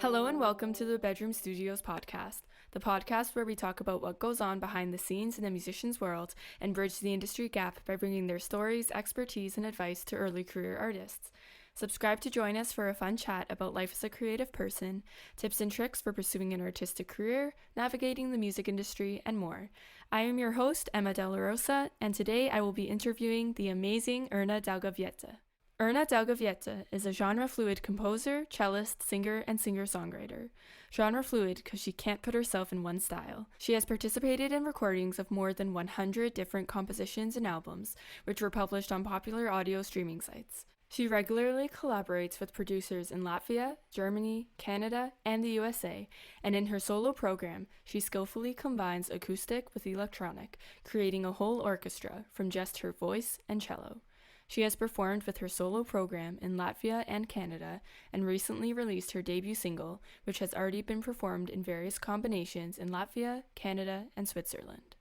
Hello and welcome to the Bedroom Studios podcast, the podcast where we talk about what goes on behind the scenes in the musician's world and bridge the industry gap by bringing their stories, expertise, and advice to early career artists. Subscribe to join us for a fun chat about life as a creative person, tips and tricks for pursuing an artistic career, navigating the music industry, and more. I am your host, Emma De La Rosa, and today I will be interviewing the amazing Erna Daugaviete. Erna Daugaviete is a genre-fluid composer, cellist, singer, and singer-songwriter. Genre-fluid because she can't put herself in one style. She has participated in recordings of more than 100 different compositions and albums, which were published on popular audio streaming sites. She regularly collaborates with producers in Latvia, Germany, Canada, and the USA, and in her solo program, she skillfully combines acoustic with electronic, creating a whole orchestra from just her voice and cello. She has performed with her solo program in Latvia and Canada and recently released her debut single, which has already been performed in various combinations in Latvia, Canada, and Switzerland.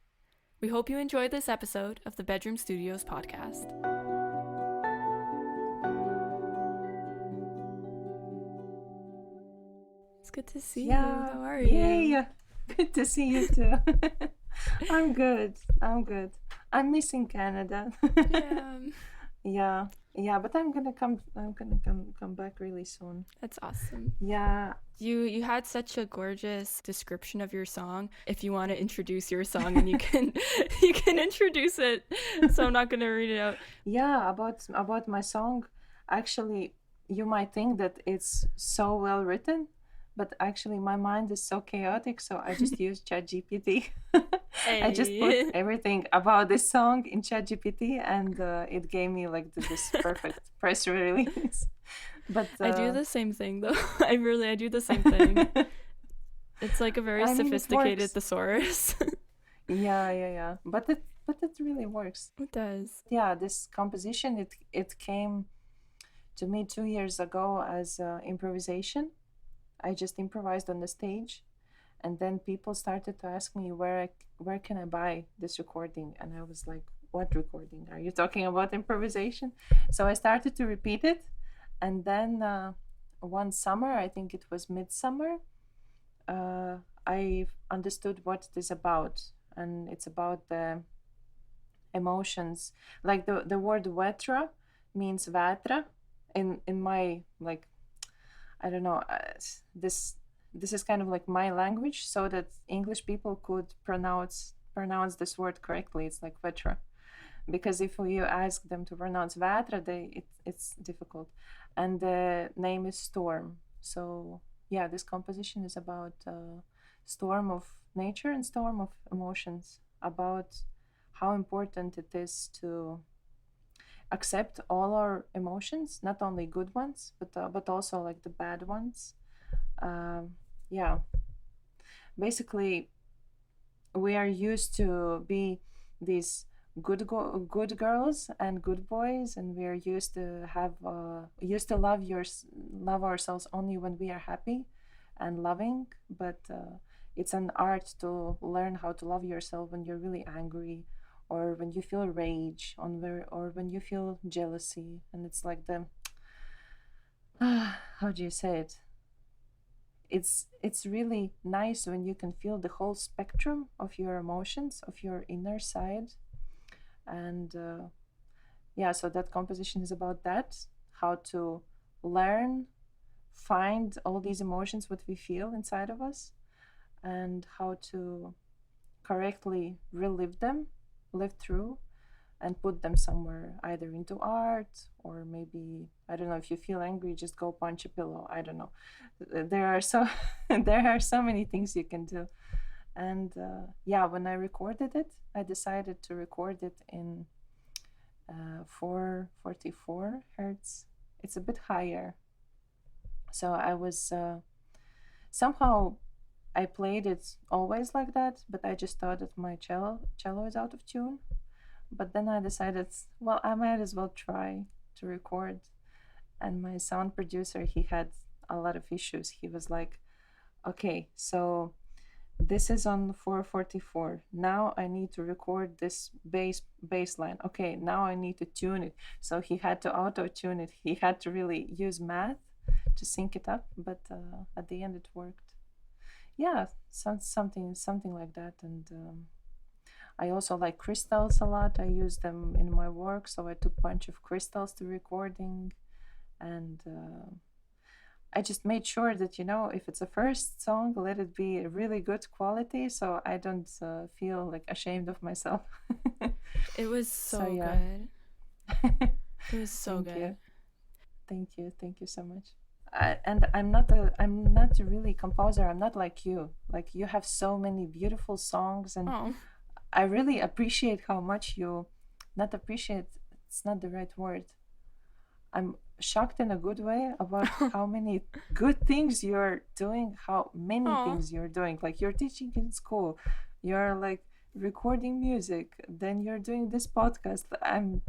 We hope you enjoyed this episode of the Bedroom Studios podcast. It's good to see you. How are you? Yeah. Good to see you too. I'm good. I'm missing Canada. Yeah, but I'm gonna come back really soon. That's awesome. Yeah. You had such a gorgeous description of your song. If you want to introduce your song, and you can introduce it. So I'm not gonna read it out. Yeah, about my song. Actually, you might think that it's so well written, but actually my mind is so chaotic, so I just use ChatGPT. I just put everything about this song in ChatGPT, and it gave me like this perfect press release. But I do the same thing though. I do the same thing. It's like a very sophisticated thesaurus. Yeah. But it really works. It does. Yeah, this composition it came to me 2 years ago as improvisation. I just improvised on the stage, and then people started to ask me where can I buy this recording, and I was like, what recording? Are you talking about improvisation? So I started to repeat it, and then one summer, I think it was midsummer, I understood what it is about, and it's about the emotions. Like the word vetra means vatra in my like, I don't know, this is kind of like my language, so that English people could pronounce this word correctly. It's like vetra, because if you ask them to pronounce vatra, it's difficult. And the name is storm. So yeah, this composition is about storm of nature and storm of emotions, about how important it is to accept all our emotions, not only good ones, but also like the bad ones. Yeah, basically we are used to be these good girls and good boys, and we are used to love ourselves only when we are happy and loving. But it's an art to learn how to love yourself when you're really angry, or when you feel rage, or when you feel jealousy. And it's like how do you say it? It's really nice when you can feel the whole spectrum of your emotions, of your inner side. And yeah, so that composition is about that, how to find all these emotions what we feel inside of us, and how to correctly relive them, live through, and put them somewhere, either into art, or maybe, I don't know, if you feel angry, just go punch a pillow. I don't know. There are so many things you can do. And yeah, when I recorded it, I decided to record it in 444 hertz. It's a bit higher. So I was somehow I played it always like that, but I just thought that my cello is out of tune. But then I decided, well, I might as well try to record. And my sound producer, he had a lot of issues. He was like, okay, so this is on 444. Now I need to record this bass line. Okay, now I need to tune it. So he had to auto-tune it. He had to really use math to sync it up, but at the end it worked. Yeah, something like that. And I also like crystals a lot. I use them in my work, so I took a bunch of crystals to recording, and I just made sure that, if it's a first song, let it be really good quality, so I don't feel like ashamed of myself. It was So so yeah. good. It was so Thank good. you. Thank you so much. And I'm not a really composer. I'm not like you. Like, you have so many beautiful songs, and Oh, I really appreciate how much you, not appreciate, it's not the right word. I'm shocked in a good way about how many good things you're doing, how many oh. things you're doing. Like, you're teaching in school, you're like recording music, then you're doing this podcast. I'm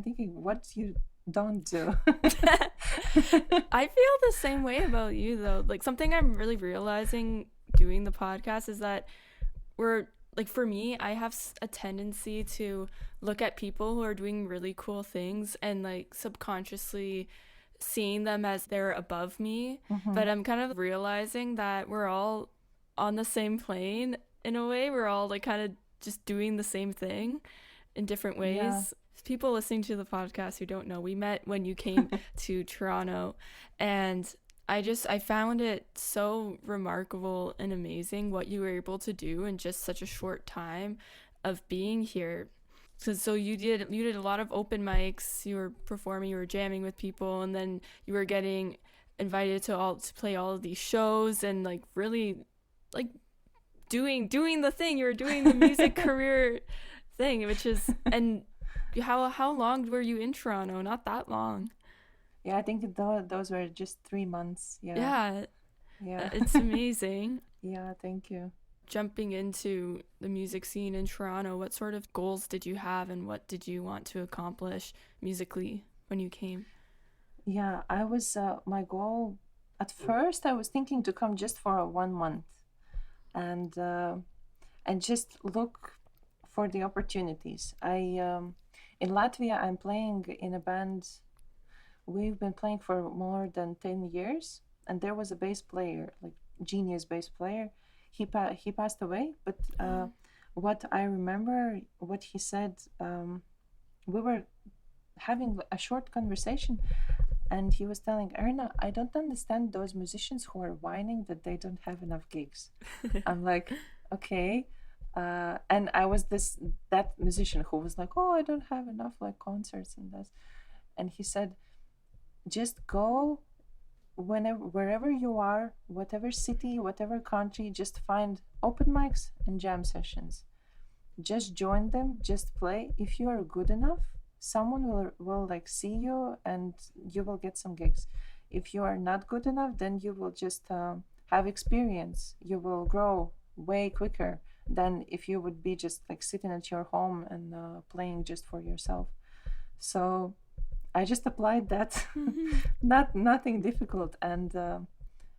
thinking, what you don't do. I feel the same way about you though. Like, something I'm really realizing doing the podcast is that we're like, for me, I have a tendency to look at people who are doing really cool things and like subconsciously seeing them as they're above me. Hmm. But I'm kind of realizing that we're all on the same plane in a way. We're all like kind of just doing the same thing in different Yeah. ways. People listening to the podcast who don't know, we met when you came to Toronto, and I found it so remarkable and amazing what you were able to do in just such a short time of being here. So you did a lot of open mics, you were performing, you were jamming with people, and then you were getting invited to play all of these shows and like really like doing the thing. You were doing the music career thing, which is, and how long were you in Toronto? Not that long. Yeah, I think those were just 3 months. Yeah. Yeah, Yeah. it's amazing. Yeah, thank you. Jumping into the music scene in Toronto, what sort of goals did you have and what did you want to accomplish musically when you came? Yeah, I was my goal at first I was thinking to come just for a 1 month, and just look for the opportunities. I In Latvia I'm playing in a band. We've been playing for more than 10 years, and there was a bass player, like genius bass player. He passed away, but Oh, what I remember, what he said, we were having a short conversation, and he was telling Erna, I don't understand those musicians who are whining that they don't have enough gigs. I'm like, okay. And I was that musician who was like, oh, I don't have enough like concerts and this. And he said, just go wherever you are, whatever city, whatever country, just find open mics and jam sessions. Just join them, just play. If you are good enough, someone will like see you and you will get some gigs. If you are not good enough, then you will just have experience. You will grow way quicker than if you would be just like sitting at your home and playing just for yourself. So I just applied that. Nothing difficult. And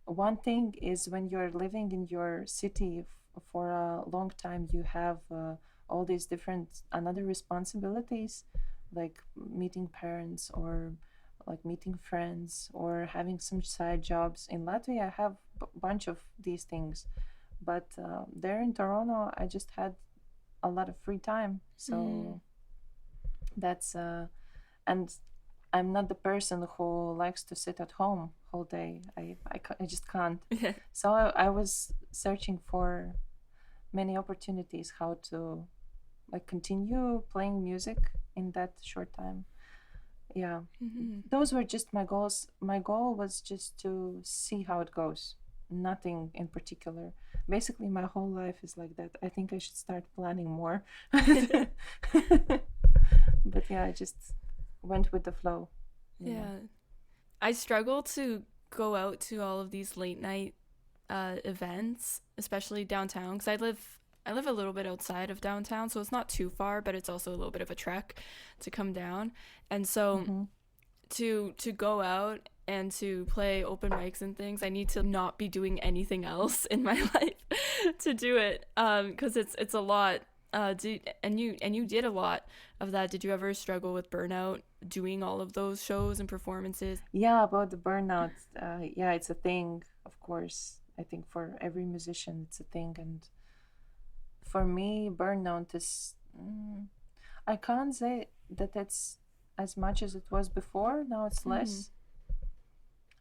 one thing is, when you're living in your city for a long time, you have all these different another responsibilities, like meeting parents or like meeting friends or having some side jobs. In Latvia, I have a bunch of these things, but there in Toronto, I just had a lot of free time. mm. So that's and I'm not the person who likes to sit at home whole day. I just can't. Yeah. So I was searching for many opportunities how to like continue playing music in that short time. Yeah, Mm-hmm. those were just my goals. My goal was just to see how it goes. Nothing in particular. Basically, my whole life is like that. I think I should start planning more. But yeah, I just went with the flow. Yeah. Yeah. I struggle to go out to all of these late night events, especially downtown, because I live a little bit outside of downtown, so it's not too far, but it's also a little bit of a trek to come down. And so Hmm. to go out and to play open mics and things, I need to not be doing anything else in my life to do it, because it's a lot. You did a lot of that. Did you ever struggle with burnout doing all of those shows and performances? Yeah, about the burnout. Yeah, it's a thing, of course. I think for every musician, it's a thing. And for me, burnout is, I can't say that it's as much as it was before. Now it's Mm-hmm. less.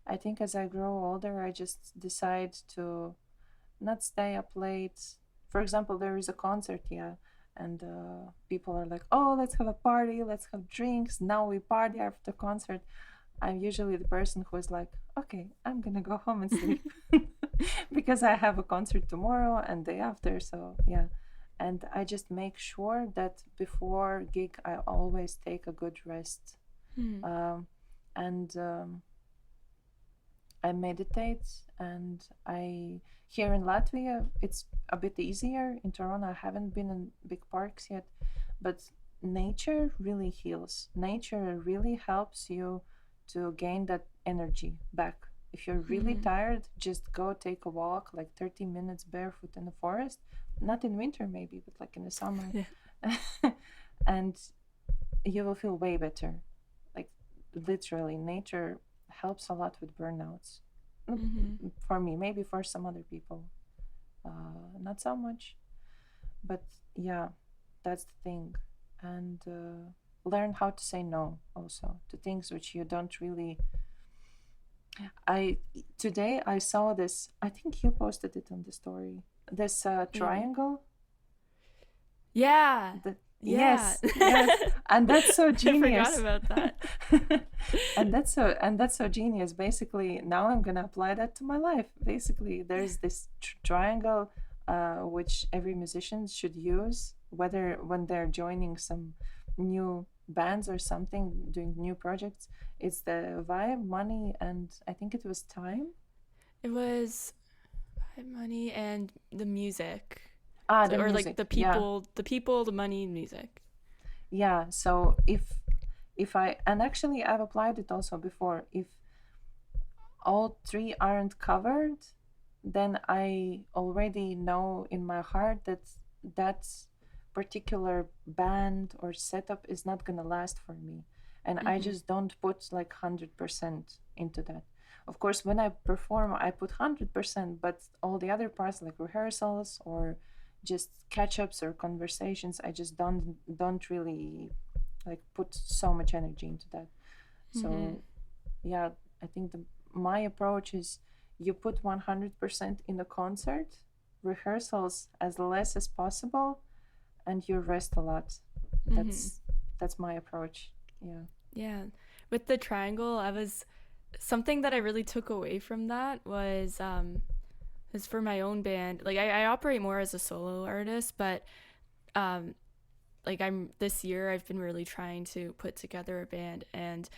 I think as I grow older, I just decide to not stay up late. For example, there is a concert, yeah, and people are like, "Oh, let's have a party, let's have drinks." Now we party after the concert. I'm usually the person who is like, "Okay, I'm gonna go home and sleep," because I have a concert tomorrow and day after. So yeah, and I just make sure that before gig, I always take a good rest, Mm-hmm. um, and I meditate, and I here in Latvia it's a bit easier. In Toronto, I haven't been in big parks yet, but nature really heals. Nature really helps you to gain that energy back. If you're really Mm-hmm. tired, just go take a walk, like 30 minutes barefoot in the forest. Not in winter, maybe, but like in the summer. Yeah. And you will feel way better. Like literally, nature helps a lot with burnouts. Mm-hmm. For me, maybe for some other people, not so much. But yeah, that's the thing. And learn how to say no also to things which you don't really. I Today I saw this. I think you posted it on the story. This Maybe. triangle. Yeah. The Yeah. Yes, yes, and that's so I forgot genius. about that. And that's so genius. Basically, now I'm gonna apply that to my life. Basically, there's this triangle, which every musician should use, whether when they're joining some new bands or something, doing new projects. It's the vibe, money, and I think it was time. It was money and the music. Ah, So, the or like music. Yeah, the money, music. yeah. So if I and actually I've applied it also before. If all three aren't covered, then I already know in my heart that that particular band or setup is not gonna last for me. And I Mm-hmm. just don't put like 100% into that. Of course, when I perform, I put 100%, but all the other parts like rehearsals or just catch-ups or conversations, I just don't really like put so much energy into that. Mm-hmm. So yeah, I think my approach is you put 100% in the concert, rehearsals as less as possible, and you rest a lot. Mm-hmm. That's my approach. Yeah. Yeah. With the triangle, I was something that I really took away from that was for my own band. Like I operate more as a solo artist, but um like I'm this year I've been really trying to put together a band, and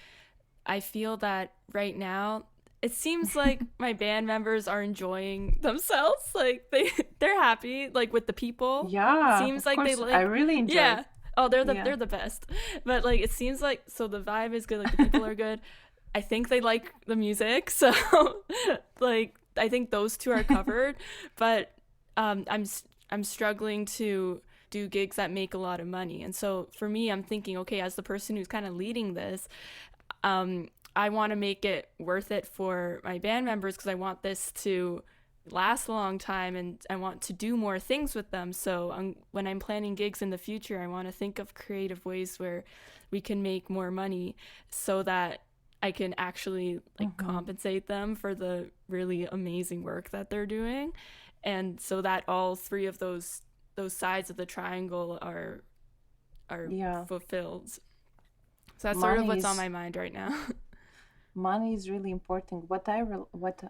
I feel that right now it seems like my band members are enjoying themselves. Like they're happy like with the people. Yeah, Seems of like they course. I like really enjoy. yeah. Oh, Yeah. they're the best. But like it seems like so the vibe is good, like the people are good. I think they like the music. So like I think those two are covered, but I'm struggling to do gigs that make a lot of money. And so for me, I'm thinking, okay, as the person who's kind of leading this, I want to make it worth it for my band members because I want this to last a long time and I want to do more things with them. So when I'm planning gigs in the future, I want to think of creative ways where we can make more money so that I can actually like Mm-hmm. compensate them for the really amazing work that they're doing. And so that all three of those sides of the triangle are Yeah. fulfilled. So that's sort of Money what's on is my mind right now. money is really important. What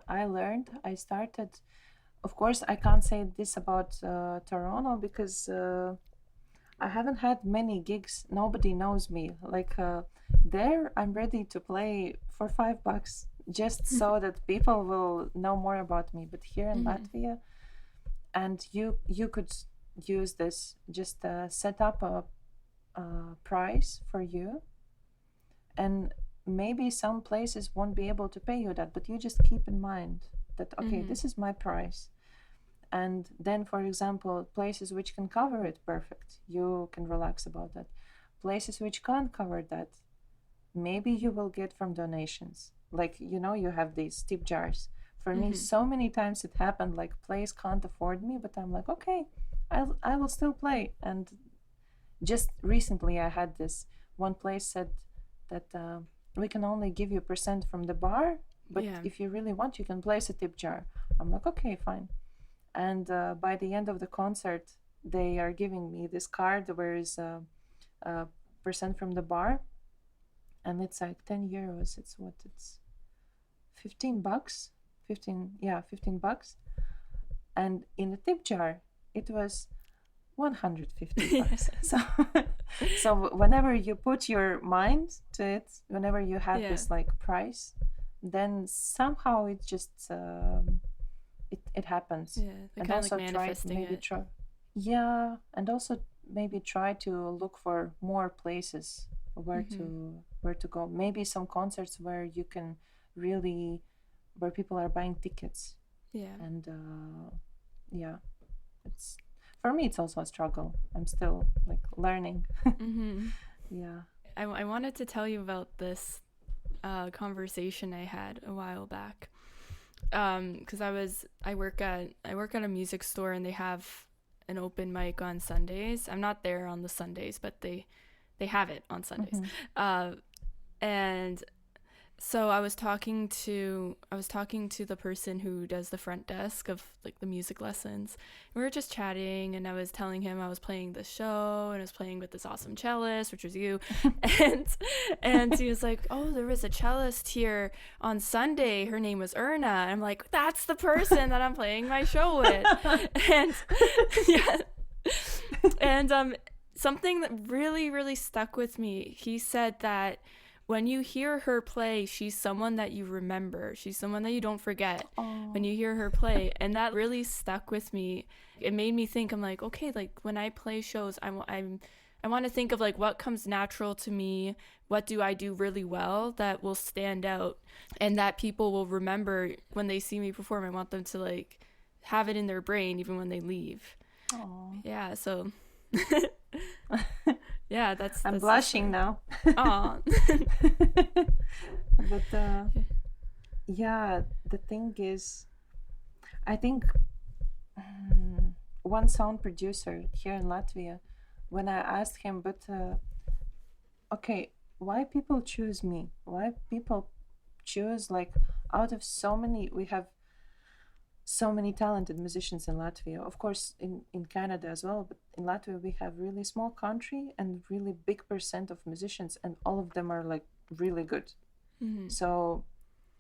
I learned, I started. Of course, I can't say this about Toronto because I haven't had many gigs. Nobody knows me. Like there, I'm ready to play for $5 just so that people will know more about me. But here in Mm-hmm. Latvia, and you could use this just set up a price for you, and maybe some places won't be able to pay you that, but you just keep in mind that okay, Mm-hmm. this is my price, And then, for example, places which can cover it perfect, you can relax about that. Places which can't cover that, maybe you will get from donations. Like, you have these tip jars. For me, so many times it happened, like, place can't afford me, but I'm like, okay, I will still play. And just recently I had this one place said that we can only give you percent from the bar, but if you really want, you can place a tip jar. I'm like, okay, fine. And by the end of the concert, they are giving me this card where is percent from the bar, and it's like 10 euros. It's 15 bucks, 15 bucks. And in a tip jar, it was 150 bucks. So whenever you put your mind to it, whenever you have this like price, then somehow it just it happens. And also like manifesting and also maybe try to look for more places where to go. Maybe some concerts where you can really, where people are buying tickets. And it's, for me, it's also a struggle. I'm still like learning. I wanted to tell you about this conversation I had a while back, because I work at a music store, and they have an open mic on Sundays. I'm not there on the Sundays, but they have it on Sundays. And so I was talking to the person who does the front desk of like the music lessons. We were just chatting, and I was telling him I was playing the show, and I was playing with this awesome cellist, which was you. and he was like, "Oh, there was a cellist here on Sunday. Her name was Erna." And I'm like, "That's the person that I'm playing my show with." And something that really, really stuck with me. He said that when you hear her play, she's someone that you remember. She's someone that you don't forget when you hear her play. And that really stuck with me. It made me think, I'm like, okay, like when I play shows, I want to think of like what comes natural to me. What do I do really well that will stand out and that people will remember when they see me perform? I want them to like have it in their brain even when they leave. Yeah, so... that's I'm blushing now. Aw. But the thing is, I think one sound producer here in Latvia, when I asked him, but okay, why people choose me? Why people choose, like, out of so many, we have so many talented musicians in Latvia, of course in Canada as well, but in Latvia we have really small country and really big percent of musicians, and all of them are like really good. So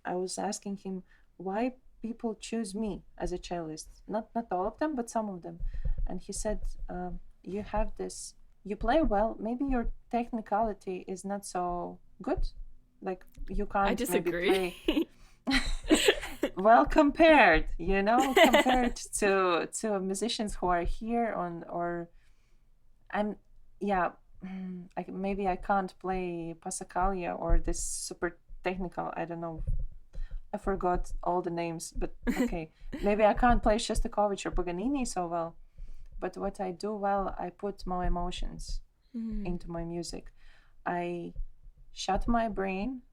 I was asking him why people choose me as a cellist. Not all of them, but some of them. And he said, you have this, you play well, maybe your technicality is not so good, like you can't. I disagree. Maybe play well, compared to musicians who are here maybe I can't play Passacaglia or this super technical, I don't know, I forgot all the names, but okay. Maybe I can't play Shostakovich or Paganini so well, but what I do well, I put my emotions into my music. I shut my brain,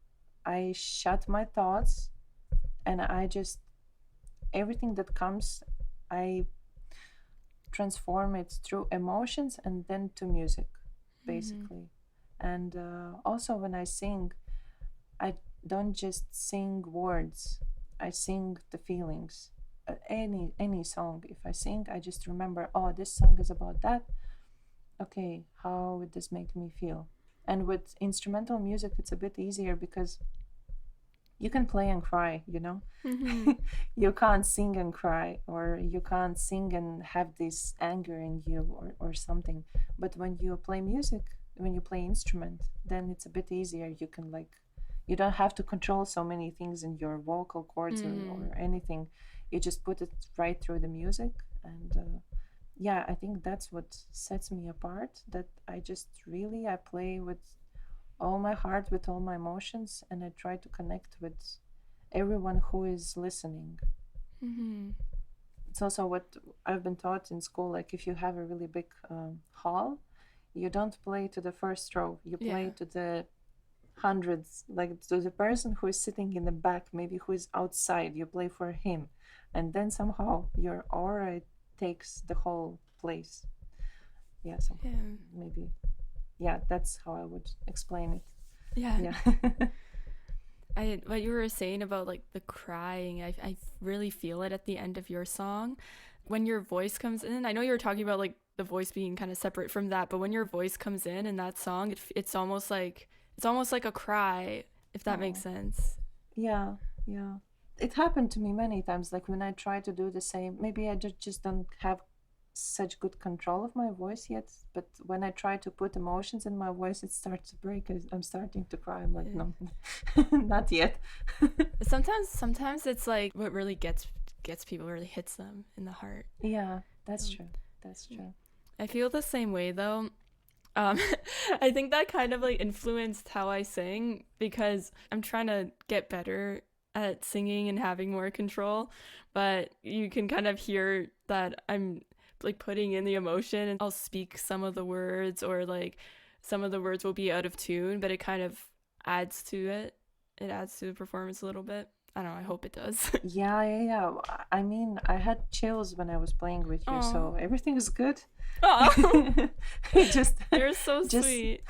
I shut my thoughts, and I just, everything that comes, I transform it through emotions and then to music, basically. And also when I sing, I don't just sing words, I sing the feelings. Any song, if I sing, I just remember, oh, this song is about that. Okay, how would this make me feel? And with instrumental music, it's a bit easier because you can play and cry, You can't sing and cry, or you can't sing and have this anger in you or something. But when you play music, when you play instrument, then it's a bit easier. You can you don't have to control so many things in your vocal cords or anything. You just put it right through the music. And I think that's what sets me apart, that I play with all my heart, with all my emotions, and I try to connect with everyone who is listening. it's also what I've been taught in school. Like if you have a really big hall, you don't play to the first row. You play Yeah. to the hundreds, like to the person who is sitting in the back, maybe who is outside. You play for him, and then somehow your aura takes the whole place. Yeah, so Yeah. maybe, yeah, that's how I would explain it. Yeah. Yeah. What you were saying about like the crying, I really feel it at the end of your song. When your voice comes in, I know you were talking about like the voice being kind of separate from that, but when your voice comes in that song, it's almost like a cry, if that makes Oh, sense. yeah, yeah. It happened to me many times. Like when I try to do the same, maybe I just don't have such good control of my voice yet. But when I try to put emotions in my voice, it starts to break. I'm starting to cry. I'm like, no, not yet. Sometimes it's like what really gets people, really hits them in the heart. Yeah, that's Um, true. That's true. I feel the same way though. Um, I think that kind of like influenced how I sing because I'm trying to get better at singing and having more control, but you can kind of hear that I'm like putting in the emotion and I'll speak some of the words or like some of the words will be out of tune, but it kind of adds to it. It adds to the performance a little bit. I don't know, I hope it does. Yeah, yeah, yeah. I mean, I had chills when I was playing with you, Oh. so everything is good. Oh. just, You're so just sweet.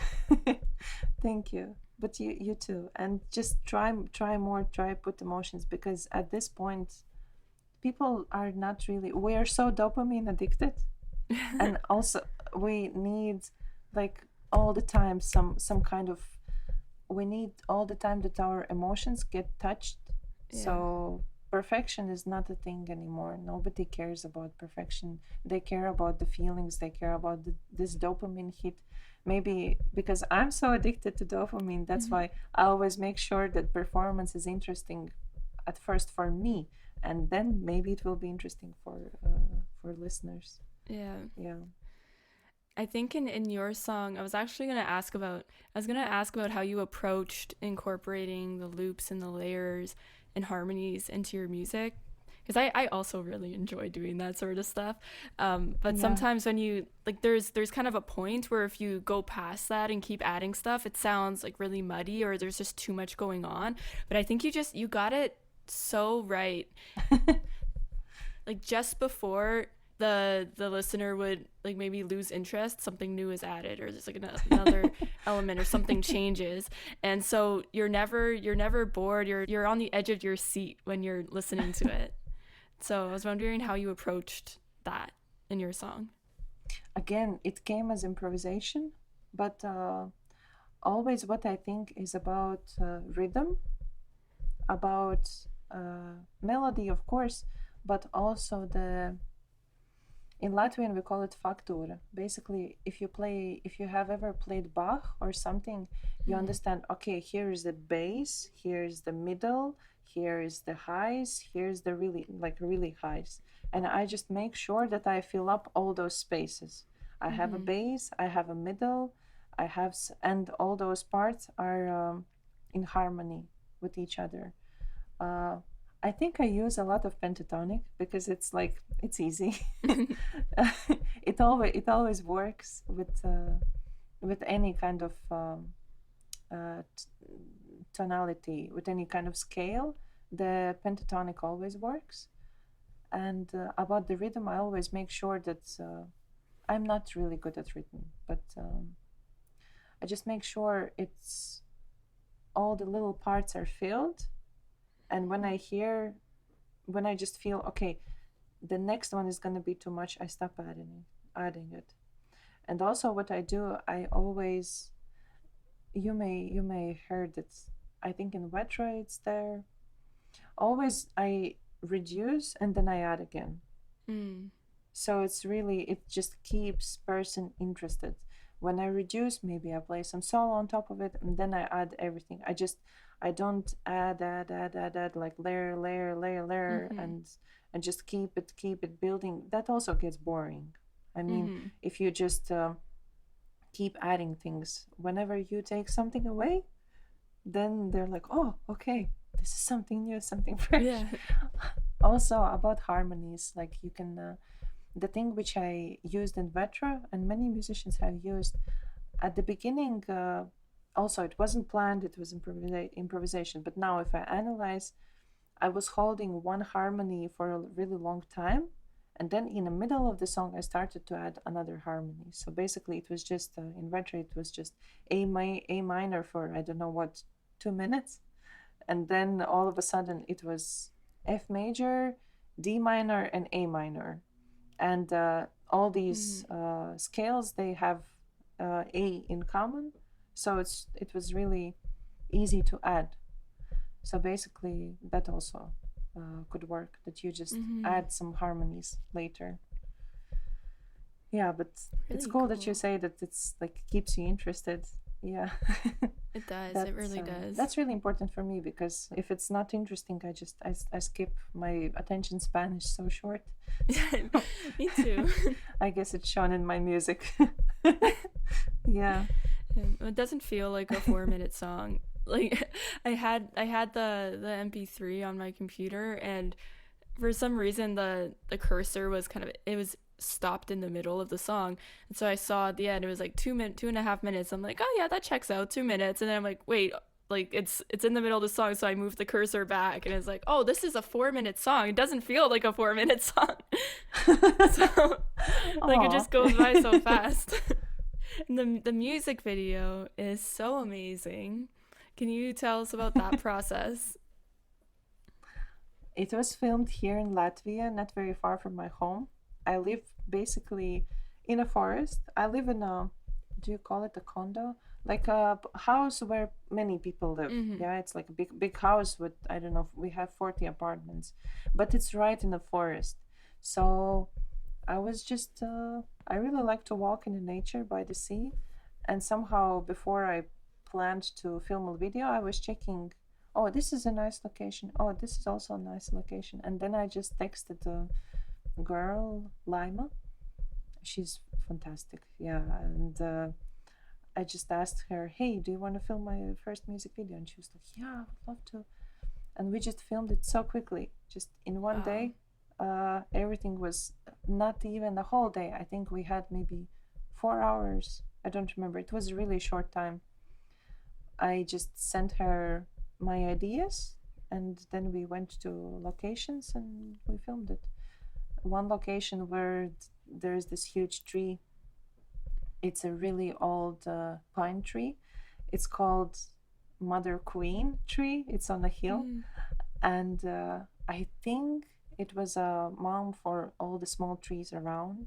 thank you. But you too, and just try more, try put emotions because at this point, people are not really. We are so dopamine addicted, and also we need like all the time some kind of. We need all the time that our emotions get touched. Yeah. So perfection is not a thing anymore. Nobody cares about perfection. They care about the feelings. They care about this dopamine hit. Maybe because I'm so addicted to dopamine, that's Mhm. why I always make sure that performance is interesting at first for me, and then maybe it will be interesting for listeners. Yeah. Yeah. I think in your song, I was gonna ask about how you approached incorporating the loops and the layers and harmonies into your music. Because I also really enjoy doing that sort of stuff. But Yeah. sometimes when you like there's kind of a point where if you go past that and keep adding stuff, it sounds like really muddy or there's just too much going on. But I think you got it so right, like just before the listener would like maybe lose interest, something new is added or there's like another element or something changes, and so you're never bored, you're on the edge of your seat when you're listening to it. So I was wondering how you approached that in your song. Again, it came as improvisation, but always what I think is about rhythm, about melody, of course, but also the in Latvian we call it factura. Basically, if you have ever played Bach or something, you Mm-hmm. understand. Okay, here is the bass, here is the middle, here is the highs, here's the really highs, and I just make sure that I fill up all those spaces. I have a Mm-hmm. bass, I have a middle, and all those parts are in harmony with each other. Uh, I think I use a lot of pentatonic because it's like it's easy. It always works with any kind of tonality, with any kind of scale. The pentatonic always works. And about the rhythm, I always make sure that I'm not really good at rhythm, but I just make sure it's all the little parts are filled. And when I just feel okay, the next one is going to be too much, I stop adding it. And also what I do, I always, you may heard it, I think in Vetra it's there, always I reduce and then I add again. Mm. So it just keeps person interested. When I reduce, maybe I play some solo on top of it and then I add everything. I don't add like layer Mm-hmm. and just keep it building. That also gets boring. I mean, Mm-hmm. if you just keep adding things, whenever you take something away, then they're like, oh, okay, this is something new, something fresh. Yeah. Also about harmonies, like you can the thing which I used in Vetra and many musicians have used at the beginning. Also, it wasn't planned; it was improvisation. But now, if I analyze, I was holding one harmony for a really long time, and then in the middle of the song, I started to add another harmony. So basically, it was just in Vetra, it was just A minor for I don't know what 2 minutes, and then all of a sudden it was F major, D minor, and A minor, and all these scales they have A in common, so it was really easy to add. So basically, that also could work. That you just add some harmonies later. Yeah, but it's Really cool that cool. you say that it's like keeps you interested. Yeah. It does. It really does. That's really important for me because if it's not interesting, I skip. My attention span is so short. Me too. I guess it's shown in my music. Yeah. It doesn't feel like a 4-minute song. Like I had the MP3 on my computer, and for some reason the cursor was it was stopped in the middle of the song, and so I saw at the end it was like 2.5 minutes. I'm like, oh yeah, that checks out, 2 minutes, and then I'm like, wait, like it's in the middle of the song, so I moved the cursor back, and it's like, oh, this is a 4-minute song. It doesn't feel like a 4-minute song. So like it just goes by so fast. And the music video is so amazing. Can you tell us about that process? It was filmed here in Latvia, not very far from my home. I live basically in a forest. I live in a, do you call it a condo? Like a house where many people live. Yeah, it's like a big house with, I don't know, we have 40 apartments, but it's right in the forest. So I was just, I really like to walk in the nature by the sea. And somehow before I planned to film a video, I was checking, oh, this is a nice location. Oh, this is also a nice location. And then I just texted the girl, Lima. She's fantastic. Yeah. And I just asked her, hey, do you want to film my first music video? And she was like, yeah, I would love to. And we just filmed it so quickly, just in one Wow. day. Everything was not even a whole day. I think we had maybe 4 hours. I don't remember. It was a really short time. I just sent her my ideas, and then we went to locations and we filmed it. One location where there's this huge tree. It's a really old pine tree. It's called Mother Queen tree. It's on a hill, and I think it was a mom for all the small trees around.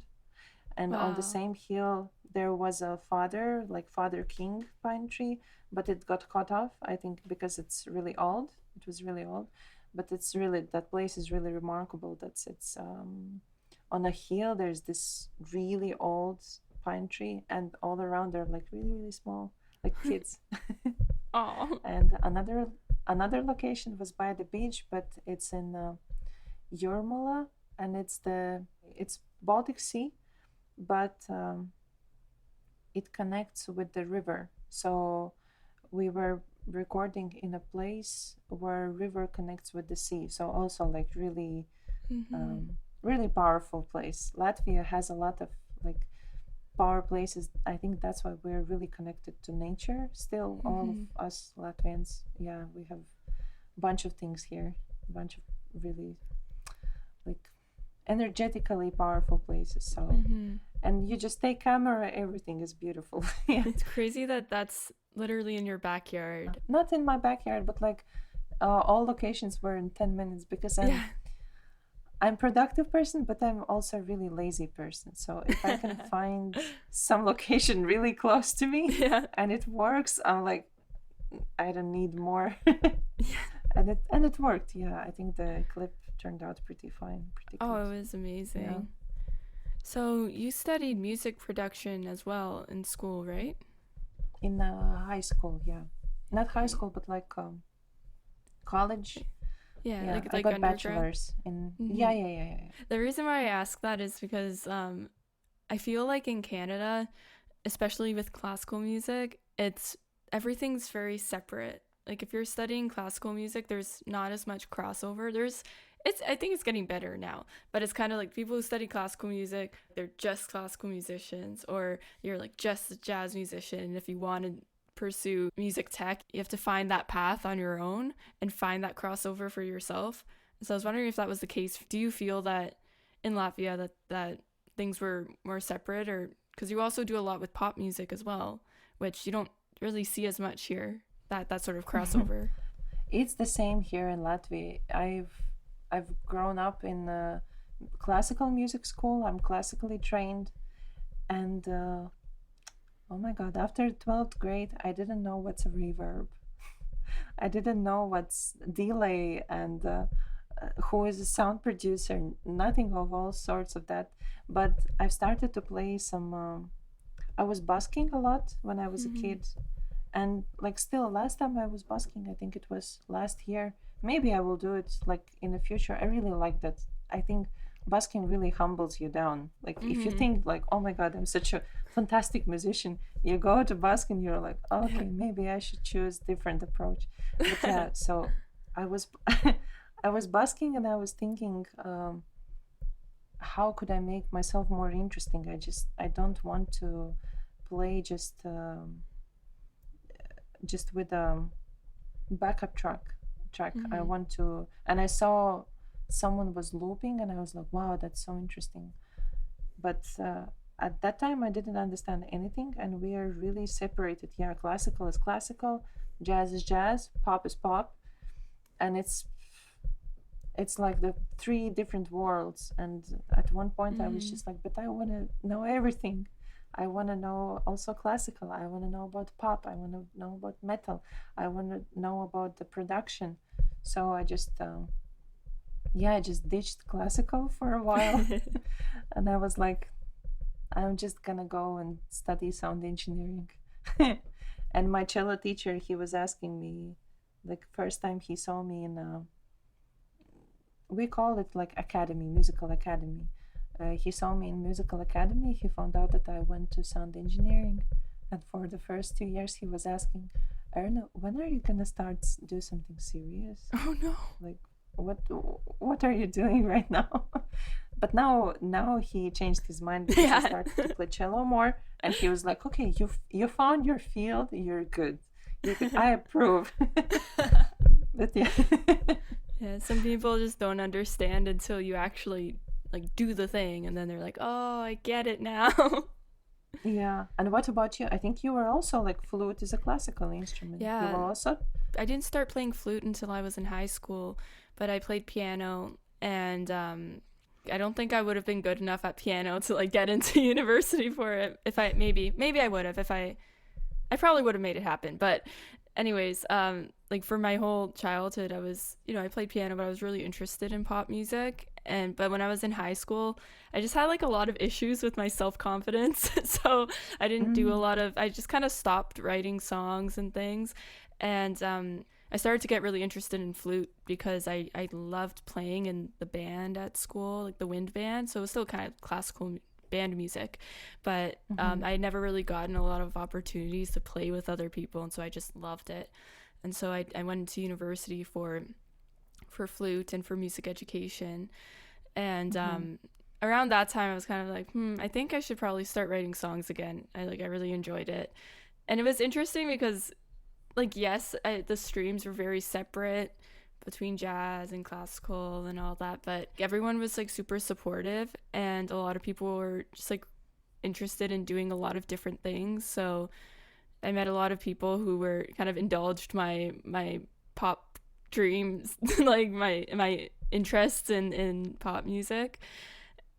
And on the Wow. same hill there was a father, like Father King pine tree, but it got cut off, I think, because it's really old. It was really old, but it's really, that place is really remarkable. That's it's on a hill. There's this really old pine tree, and all around they're like really really small, like kids. Oh. And another location was by the beach, but it's in Jurmala, and it's Baltic Sea, but it connects with the river. So we were recording in a place where river connects with the sea. So also like really, really powerful place. Latvia has a lot of like power places. I think that's why we're really connected to nature. Still, all of us Latvians, yeah, we have a bunch of things here, a bunch of really like energetically powerful places. So and you just take camera, everything is beautiful. Yeah, It's crazy that that's literally in your backyard. not in my backyard, but like all locations were in 10 minutes because Yeah. I'm productive person, but I'm also a really lazy person. So if I can find some location really close to me Yeah. and it works, I'm like, I don't need more. Yeah. And it worked. Yeah, I think the clip turned out pretty fine, pretty Oh, good. it was amazing. Yeah. So you studied music production as well in school, right? In high school, yeah, not high school, but like college. Yeah, Yeah, I like got undergrad. bachelor's in. Yeah. The reason why I ask that is because I feel like in Canada, especially with classical music, everything's very separate. Like if you're studying classical music, there's not as much crossover. I think it's getting better now, but it's kind of like people who study classical music, they're just classical musicians, or you're like just a jazz musician. And if you want to pursue music tech, you have to find that path on your own and find that crossover for yourself. So I was wondering if that was the case. Do you feel that in Latvia that things were more separate, or because you also do a lot with pop music as well, which you don't really see as much here, that sort of crossover. It's the same here in Latvia. I've grown up in a classical music school. I'm classically trained, and oh my God, after 12th grade, I didn't know what's a reverb. I didn't know what's delay and who is a sound producer. Nothing of all sorts of that. But I've started to play some. I was busking a lot when I was a kid, and like still last time I was busking, I think it was last year. Maybe I will do it like in the future. I really like that. I think busking really humbles you down. Like if you think like, oh my God, I'm such a fantastic musician, you go to busk and you're like, okay, maybe I should choose different approach. But yeah, so I was I was busking and I was thinking, how could I make myself more interesting? I don't want to play just with a backup track. I want to, and I saw someone was looping and I was like, wow, that's so interesting. But at that time I didn't understand anything, and we are really separated. Yeah, classical is classical, jazz is jazz, pop is pop, and it's like the three different worlds. And at one point I was just like, but I want to know everything. I want to know also classical. I want to know about pop. I want to know about metal. I want to know about the production. So I just, I just ditched classical for a while. And I was like, I'm just going to go and study sound engineering. And my cello teacher, he was asking me, like, first time he saw me in we call it like academy, musical academy. He saw me in musical academy. He found out that I went to sound engineering, and for the first 2 years, he was asking, "Erna, when are you gonna start do something serious? Oh no! Like, what are you doing right now?" But now he changed his mind because he started to play cello more, and he was like, "Okay, you found your field. You're good. You're good. I approve." But yeah. Yeah, some people just don't understand until you actually like do the thing, and then they're like, oh, I get it now. Yeah. And what about you? I think you were also like, flute is a classical instrument. Yeah. You were also? I didn't start playing flute until I was in high school, but I played piano, and I don't think I would have been good enough at piano to like get into university for it. If I maybe I would have, if I probably would have made it happen. But anyways, like for my whole childhood, I was, I played piano, but I was really interested in pop music. But when I was in high school, I just had like a lot of issues with my self-confidence. So I didn't do a lot of, I just kind of stopped writing songs and things. And I started to get really interested in flute because I loved playing in the band at school, like the wind band. So it was still kind of classical band music, but I had never really gotten a lot of opportunities to play with other people, and so I just loved it. And so I went to university for flute and for music education, and around that time I was kind of like, I think I should probably start writing songs again. I really enjoyed it, and it was interesting because like, yes, the streams were very separate between jazz and classical and all that, but everyone was like super supportive, and a lot of people were just like interested in doing a lot of different things. So I met a lot of people who were kind of indulged my pop dreams, like my interests in pop music.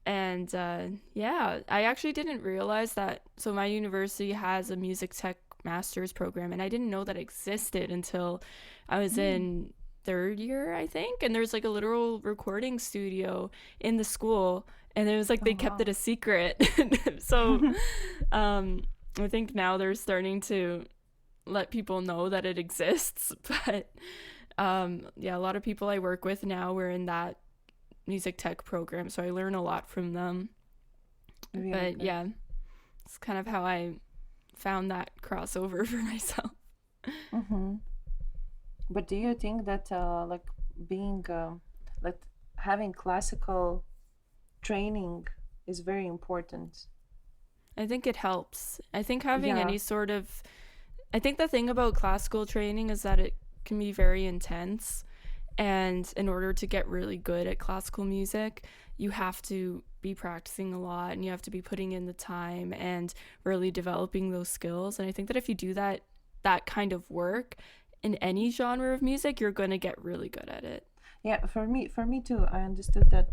And I actually didn't realize that. So my university has a music tech master's program, and I didn't know that existed until I was in third year, I think. And there's like a literal recording studio in the school, and it was like they kept it a secret. So I think now they're starting to let people know that it exists. But a lot of people I work with now were in that music tech program, so I learn a lot from them. Really but good. Yeah, it's kind of how I found that crossover for myself. But do you think that like being like having classical training is very important. I think it helps. I think having Yeah. any sort of, I think the thing about classical training is that it can be very intense. And in order to get really good at classical music, you have to be practicing a lot and you have to be putting in the time and really developing those skills. And I think that if you do that kind of work in any genre of music, you're going to get really good at it. Yeah, for me too. I understood that.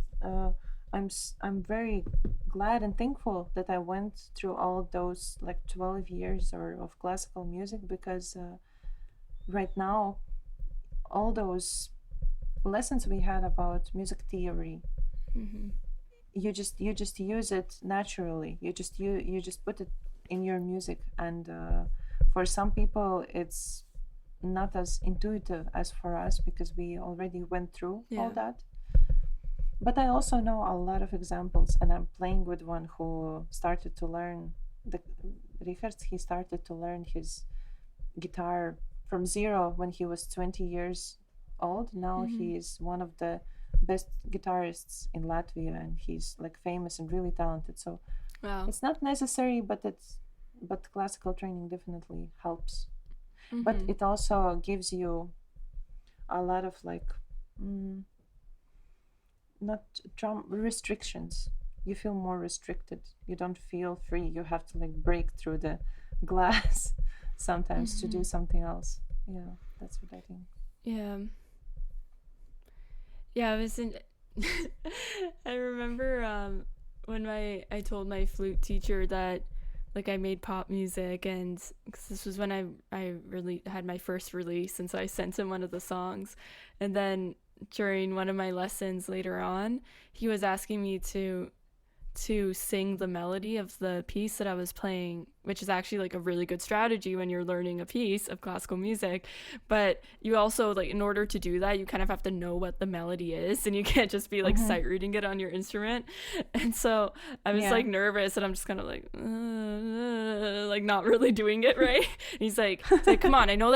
I'm very glad and thankful that I went through all those like 12 years or of classical music, because right now all those lessons we had about music theory, Mm-hmm. you just use it naturally. You just put it in your music, and for some people it's not as intuitive as for us, because we already went through all Yeah. that. But I also know a lot of examples, and I'm playing with one who started to learn the Richard. He started to learn his guitar from zero when he was 20 years old. Now Mm-hmm. he is one of the best guitarists in Latvia, and he's like famous and really talented. So Wow. it's not necessary, but classical training definitely helps. But Mm-hmm. it also gives you a lot of like mm, not restrictions. You feel more restricted. You don't feel free. You have to like break through the glass sometimes to Mm-hmm. do something else. Yeah, that's what I think. Yeah. Yeah, I was in. I remember when I told my flute teacher that like I made pop music, and cause this was when I really had my first release, and so I sent him one of the songs, and then during one of my lessons later on, he was asking me to sing the melody of the piece that I was playing, which is actually like a really good strategy when you're learning a piece of classical music. But you also, like, in order to do that, you kind of have to know what the melody is, and you can't just be like Mm-hmm. sight reading it on your instrument. And so I was Yeah. like nervous, and I'm just kind of like not really doing it right. And he's like, come on, I know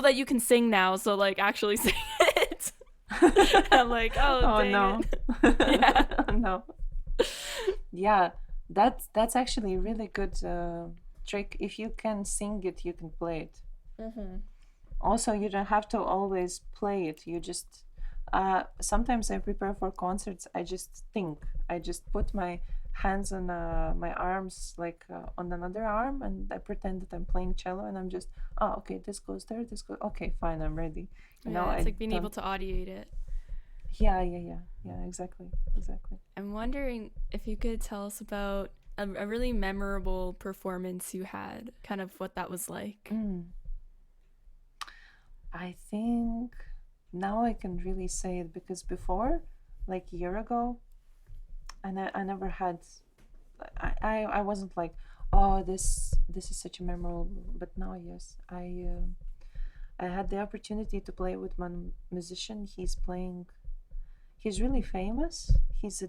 that you can sing now, so like actually sing it. I'm like, oh Oh dang no. it. Yeah. Oh no. Yeah, that's actually a really good trick. If you can sing it, you can play it. Mm-hmm. Also, you don't have to always play it. You just sometimes I prepare for concerts. I just think. I just put my hands on my arms, like on another arm, and I pretend that I'm playing cello, and I'm just, oh, okay, this goes there, this goes. Okay, fine, I'm ready. Yeah, it's I like being able don't. to audiate it. Yeah, exactly, exactly. I'm wondering if you could tell us about a really memorable performance you had, kind of what that was like. Mm. I think now I can really say it, because before, like a year ago, I never had. I wasn't like, oh, this is such a memorable. But now, yes, I had the opportunity to play with one musician. He's playing. He's really famous. He's a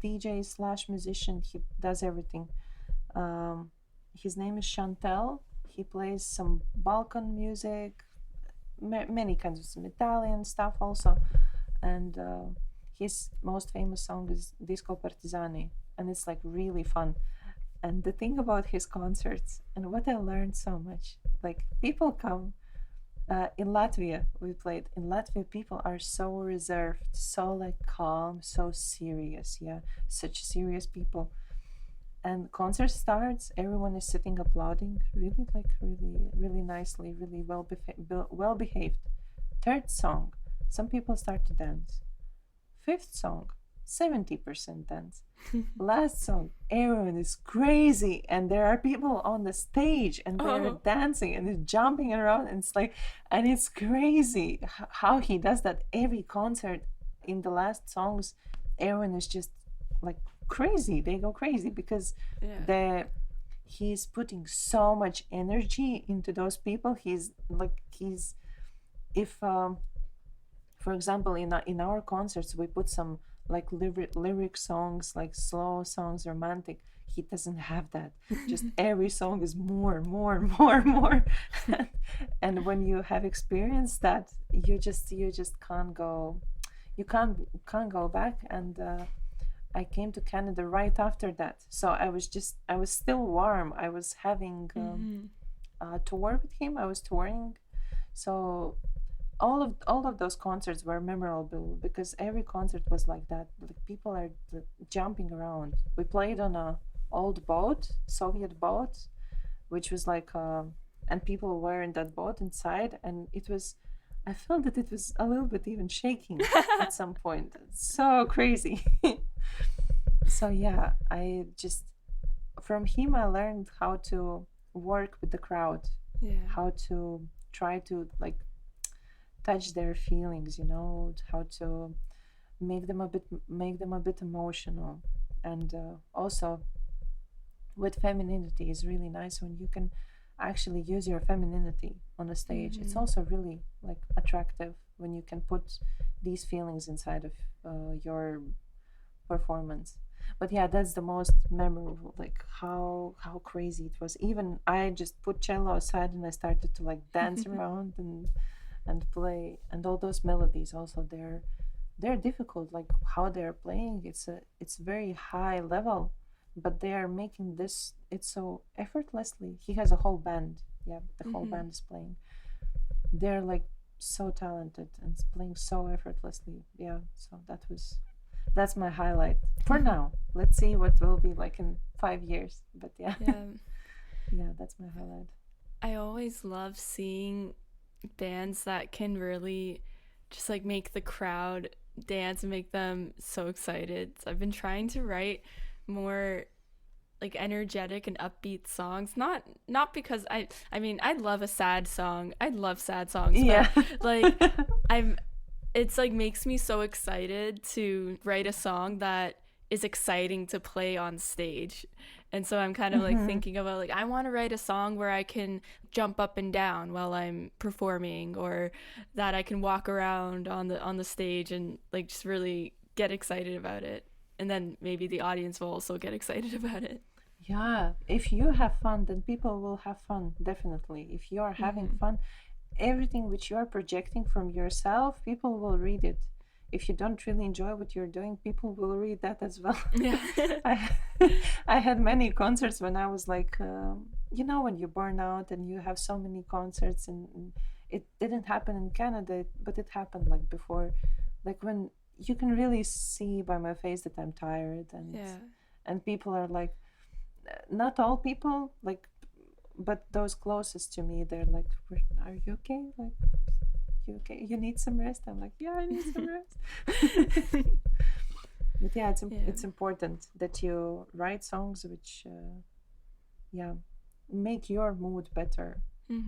DJ slash musician. He does everything. Um, his name is Chantel. He plays some Balkan music, many kinds of some Italian stuff also, and his most famous song is Disco Partizani, and it's like really fun. And the thing about his concerts, and what I learned so much, like people come in Latvia, we played in Latvia. People are so reserved, so like calm, so serious. Yeah, such serious people. And concert starts, everyone is sitting applauding, really like really nicely, really well behaved. Third song, some people start to dance. Fifth song, 70% dance. Last song, everyone is crazy, and there are people on the stage, and they're Oh, dancing and they're jumping around, and it's like, and it's crazy how he does that every concert. In the last songs, everyone is just like crazy. They go crazy because yeah. the he's putting so much energy into those people. He's if for example, in our concerts we put some like lyric songs, like slow songs, romantic. He doesn't have that. Just every song is more. And when you have experienced that, you just can't go. you can't go back. And I came to Canada right after that, so I was still warm. I was having tour with him. I was touring, so all of those concerts were memorable because every concert was like that. Like people are jumping around. We played on a old boat, Soviet boat, which was like and people were in that boat inside, and it was, I felt that it was a little bit even shaking at some point. So crazy. So yeah, I just, from him I learned how to work with the crowd, Yeah. how to try to like touch their feelings, you know, how to make them a bit emotional. And also with femininity is really nice when you can actually use your femininity on a stage. It's also really like attractive when you can put these feelings inside of your performance. But yeah, that's the most memorable, like how crazy it was. Even I just put cello aside and I started to like dance around and play, and all those melodies also, they're difficult, like how they're playing. It's very high level, but they are making this, it's so effortlessly. He has a whole band. Yeah, the whole band is playing. They're like so talented and playing so effortlessly. Yeah, so that's my highlight for now. Let's see what will be like in 5 years. But yeah, Yeah. yeah, that's my highlight. I always love seeing bands that can really just like make the crowd dance and make them so excited. I've been trying to write more like energetic and upbeat songs. Not because I mean I love a sad song. I love sad songs, Yeah. but like I'm it's like makes me so excited to write a song that is exciting to play on stage. And so I'm kind of like thinking about like I want to write a song where I can jump up and down while I'm performing, or that I can walk around on the stage and like just really get excited about it. And then maybe the audience will also get excited about it. Yeah, if you have fun, then people will have fun, definitely. If you are having fun, everything which you are projecting from yourself, people will read it. If you don't really enjoy what you're doing, people will read that as well. Yeah. I, I had many concerts when I was like, you know, when you burn out and you have so many concerts, and it didn't happen in Canada, but it happened like before, like when you can really see by my face that I'm tired, Yeah. and people are like, not all people, like, but those closest to me, they're like, are you okay? Like, you okay? You need some rest? I'm like, yeah, I need some rest. But yeah, it's important that you write songs which, yeah, make your mood better,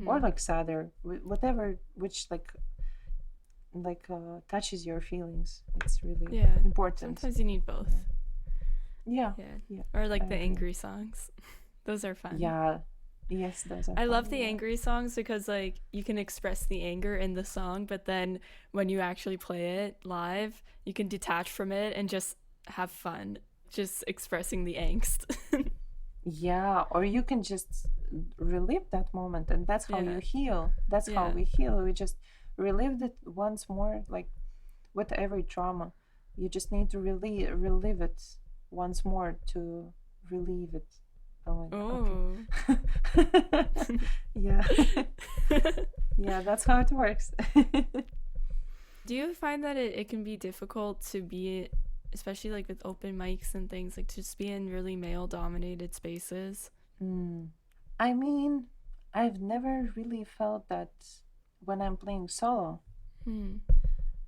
or like sadder, whatever, which like touches your feelings. It's really important. Sometimes you need both. Yeah. Or like the angry songs. Those are fun. Yeah. Yes, those are I fun, love the yeah. angry songs because like you can express the anger in the song, but then when you actually play it live, you can detach from it and just have fun, just expressing the angst. Yeah, or you can just relive that moment, and that's how you heal. That's how we heal. We just relived it once more, like with every trauma. You just need to relive it once more to relieve it. Oh my God. Okay. Yeah. Yeah, that's how it works. Do you find that it can be difficult to be, especially like with open mics and things, like to just be in really male dominated spaces? I mean, I've never really felt that when I'm playing solo.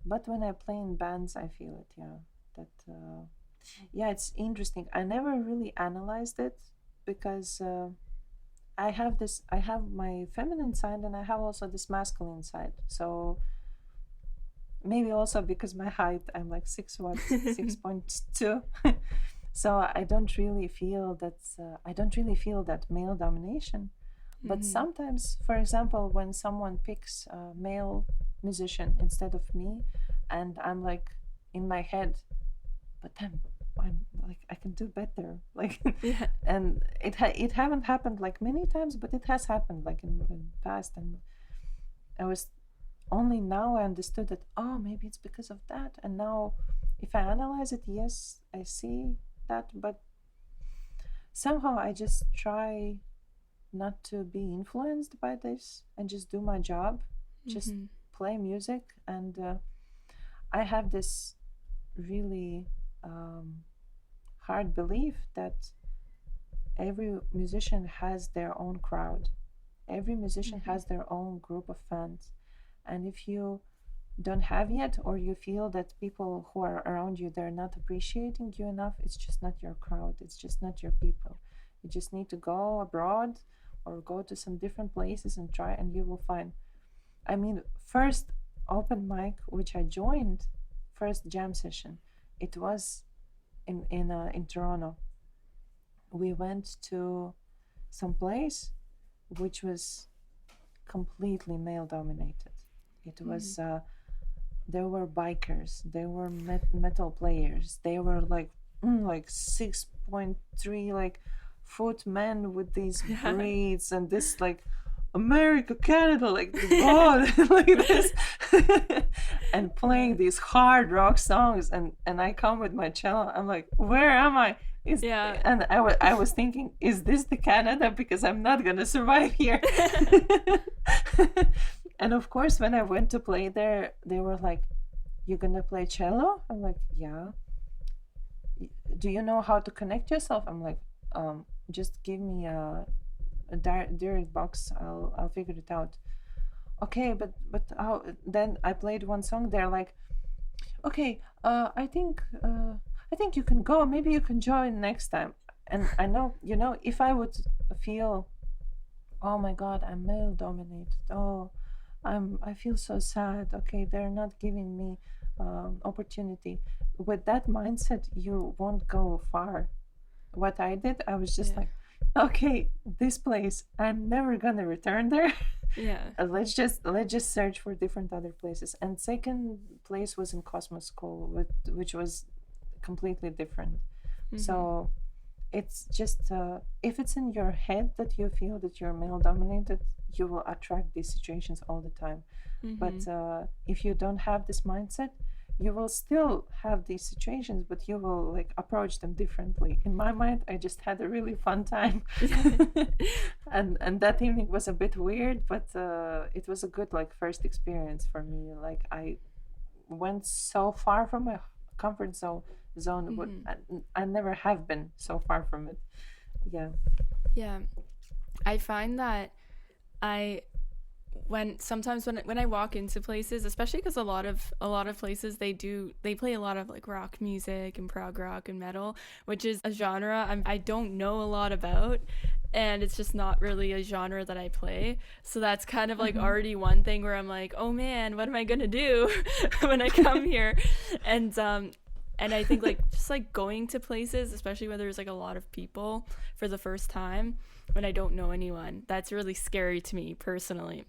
But when I play in bands, I feel it, yeah. That yeah, it's interesting. I never really analyzed it because I have my feminine side and I have also this masculine side. So maybe also because my height, I'm like 6'1", 6.2. So I don't really feel that male domination. But sometimes, for example, when someone picks a male musician instead of me, and I'm like in my head, but I'm like I can do better, like, and it haven't happened like many times, but it has happened like in the past, and I was only now I understood that, oh, maybe it's because of that. And now if I analyze it, yes, I see that, but somehow I just try not to be influenced by this and just do my job, just play music. And I have this really hard belief that every musician has their own crowd. Every musician has their own group of fans. And if you don't have yet, or you feel that people who are around you, they're not appreciating you enough, it's just not your crowd. It's just not your people. You just need to go abroad or go to some different places and try, and you will find. I mean, first open mic which I joined, first jam session, it was in Toronto. We went to some place which was completely male dominated. It was there were bikers, there were metal players, they were like 6.3 like foot men with these braids and this like America, Canada, like God, like this, and playing these hard rock songs, and I come with my cello. I'm like, where am I? And I was thinking, is this the Canada? Because I'm not gonna survive here. And of course, when I went to play there, they were like, "You're gonna play cello?" I'm like, "Yeah." Do you know how to connect yourself? I'm like, just give me a direct box. I'll figure it out. Okay, but how? Then I played one song. They're like, okay, I think you can go. Maybe you can join next time. And I know, if I would feel, oh my God, I'm male dominated. Oh, I feel so sad. Okay, they're not giving me opportunity. With that mindset, you won't go far. What I did, I was just like, okay, this place, I'm never gonna return there. Let's just search for different other places. And second place was in Cosmos School, which was completely different. So it's just if it's in your head that you feel that you're male dominated, you will attract these situations all the time. But if you don't have this mindset, you will still have these situations, but you will like approach them differently. In my mind, I just had a really fun time. and that evening was a bit weird, but it was a good like first experience for me. Like I went so far from my comfort zone. But I never have been so far from it. Yeah. I find that sometimes when I walk into places, especially because a lot of places they play a lot of like rock music and prog rock and metal, which is a genre I don't know a lot about, and it's just not really a genre that I play. So that's kind of like already one thing where I'm like, oh man, what am I gonna do when I come here? And I think like just like going to places, especially where there's like a lot of people for the first time when I don't know anyone, that's really scary to me personally.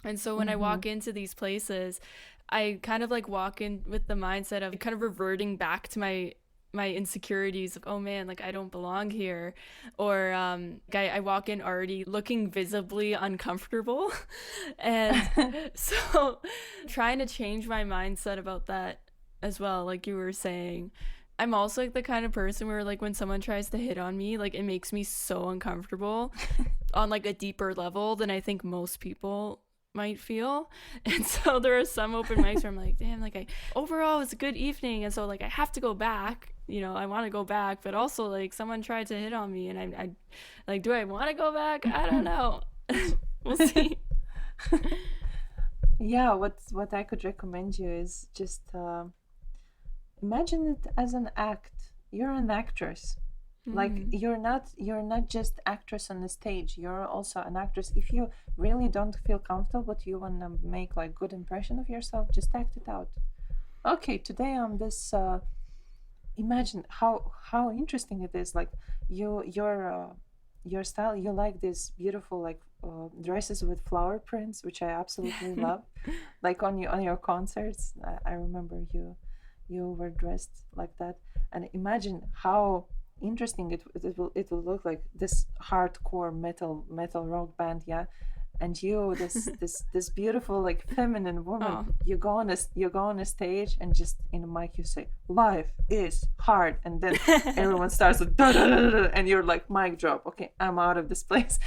And so when I walk into these places, I kind of like walk in with the mindset of kind of reverting back to my insecurities of, oh man, like I don't belong here, or I walk in already looking visibly uncomfortable. And so trying to change my mindset about that as well, like you were saying. I'm also like the kind of person where like when someone tries to hit on me, like it makes me so uncomfortable on like a deeper level than I think most people might feel. And so there are some open mics where I'm like, damn, like overall it's a good evening, and so like I have to go back, I want to go back, but also like someone tried to hit on me, and I like, do I want to go back? I don't know. We'll see. Yeah, what I could recommend you is just imagine it as an act. You're an actress. Like you're not just actress on the stage, you're also an actress. If you really don't feel comfortable but you want to make like good impression of yourself, just act it out. Okay, today I'm this imagine how interesting it is. Like your style, you like this beautiful like dresses with flower prints, which I absolutely love. Like on your concerts, I remember you were dressed like that, and imagine how interesting it will look like, this hardcore metal rock band, and you, this beautiful like feminine woman, Oh. you go on a stage and just in a mic you say life is hard, and then everyone starts with da, da, da, da, and you're like mic drop, okay, I'm out of this place.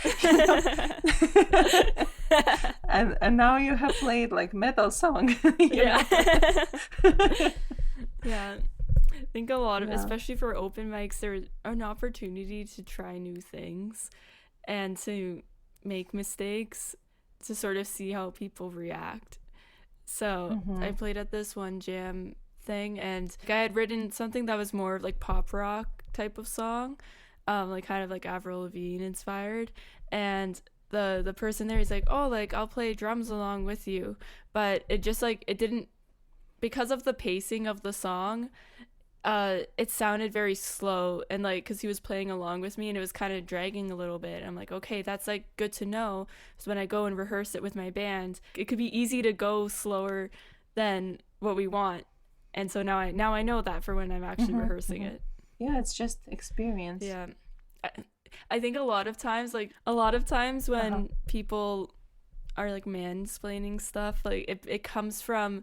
And now you have played like metal song. Yeah. Yeah. I think a lot of, especially for open mics, there's an opportunity to try new things and to make mistakes to sort of see how people react. So I played at this one jam thing, and I had written something that was more like pop rock type of song, like kind of like Avril Lavigne inspired, and the person there is like, oh, like I'll play drums along with you, but it just like it didn't, because of the pacing of the song, it sounded very slow, and like because he was playing along with me and it was kind of dragging a little bit. I'm like, okay, that's like good to know, so when I go and rehearse it with my band, it could be easy to go slower than what we want. And so now I know that for when I'm actually rehearsing it. Yeah, it's just experience. Yeah. I think a lot of times when people are like mansplaining stuff, like it comes from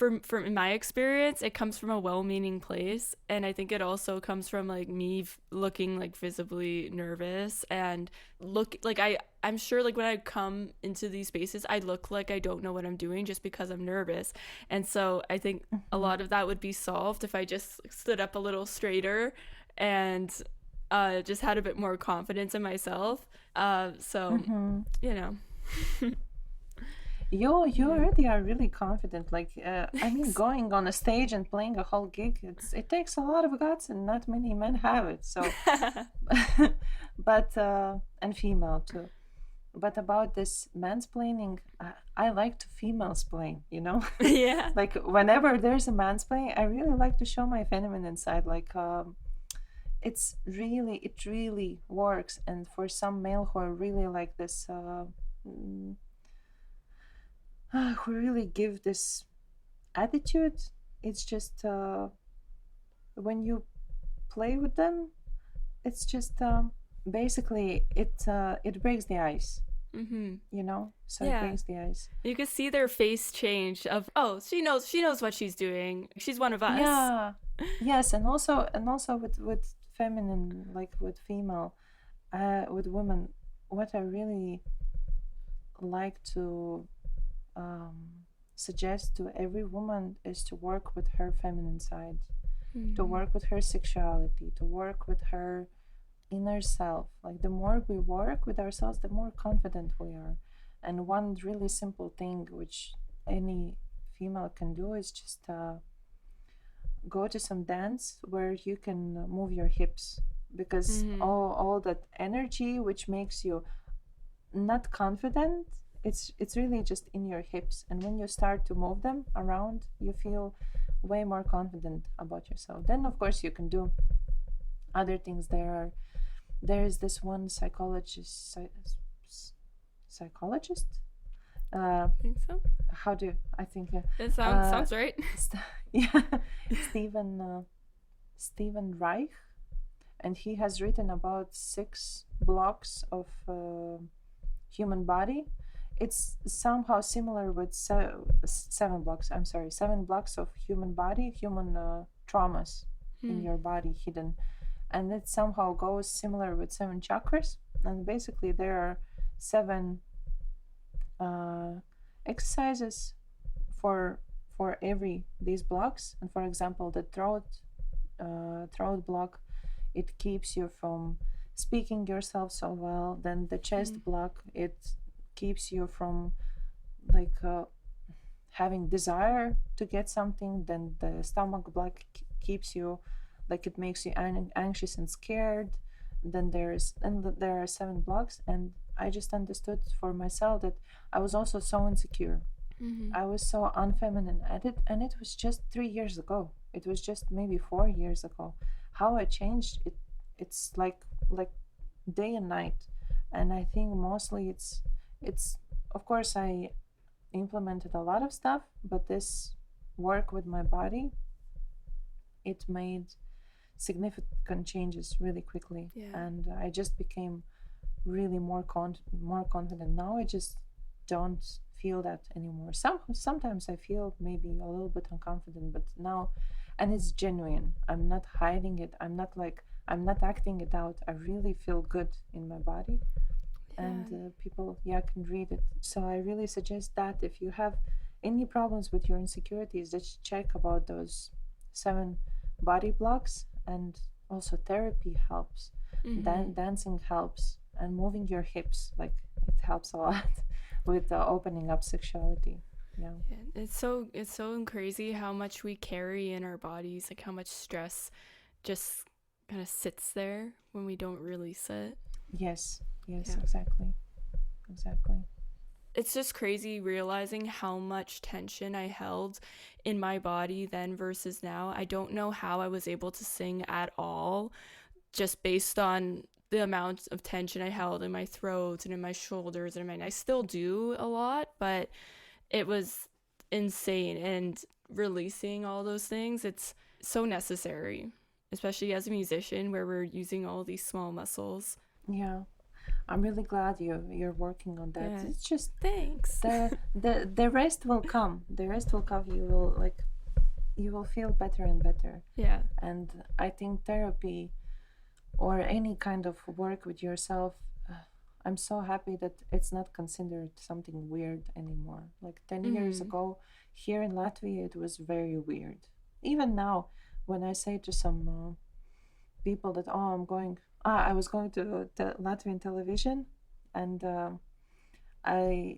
in my experience, it comes from a well-meaning place, and I think it also comes from like me looking like visibly nervous, and look like I'm sure like when I come into these spaces I look like I don't know what I'm doing just because I'm nervous. And so I think a lot of that would be solved if I just stood up a little straighter and just had a bit more confidence in myself. You know. You already are really confident. Like, I mean, going on a stage and playing a whole gig, it takes a lot of guts, and not many men have it. So, but and female too. But about this mansplaining, I like to female splain. You know, Yeah. like whenever there's a mansplaining, I really like to show my feminine side. Like, it really works. And for some male who are really like this. Who really give this attitude, it's just when you play with them, it's just basically it breaks the ice. You know, so it breaks the ice. You can see their face change of, oh, she knows what she's doing, she's one of us. Yeah. Yes. And also with feminine, like with female, with women, what I really like to suggest to every woman is to work with her feminine side, to work with her sexuality, to work with her inner self. Like the more we work with ourselves, the more confident we are. And one really simple thing which any female can do is just go to some dance where you can move your hips, because all that energy which makes you not confident, it's really just in your hips, and when you start to move them around, you feel way more confident about yourself. Then of course you can do other things. There is this one psychologist. I think so. How do I think? It sounds right. Yeah, Stephen Reich, and he has written about 6 blocks of human body. It's somehow similar with 7 blocks. I'm sorry, 7 blocks of human body, human traumas in your body hidden, and it somehow goes similar with 7 chakras. And basically, there are 7 exercises for every these blocks. And for example, the throat block, it keeps you from speaking yourself so well. Then the chest block, it keeps you from like having desire to get something. Then the stomach block keeps you like, it makes you anxious and scared. Then there are 7 blocks, and I just understood for myself that I was also so insecure. I was so unfeminine at it, and it was just 3 years ago. It was just maybe 4 years ago. How I changed it, it's like day and night. And I think mostly it's of course I implemented a lot of stuff, but this work with my body, it made significant changes really quickly. And I just became really more confident. Now I just don't feel that anymore. Sometimes I feel maybe a little bit unconfident, but now, and it's genuine. I'm not hiding it. I'm not acting it out. I really feel good in my body, and people, can read it. So I really suggest that if you have any problems with your insecurities, just check about those 7 body blocks. And also therapy helps. Dancing helps, and moving your hips, like, it helps a lot with opening up sexuality. Yeah. It's so crazy how much we carry in our bodies, like how much stress just kind of sits there when we don't release it. Yes, exactly. It's just crazy realizing how much tension I held in my body then versus now. I don't know how I was able to sing at all, just based on the amount of tension I held in my throat and in my shoulders and I still do a lot, but it was insane. And releasing all those things, it's so necessary, especially as a musician where we're using all these small muscles. Yeah. I'm really glad you're working on that. Yeah. It's just thanks. The rest will come. The rest will come. You will feel better and better. Yeah. And I think therapy or any kind of work with yourself, I'm so happy that it's not considered something weird anymore. Like 10 years ago, here in Latvia, it was very weird. Even now, when I say to some people that, I was going to Latvian television, and there I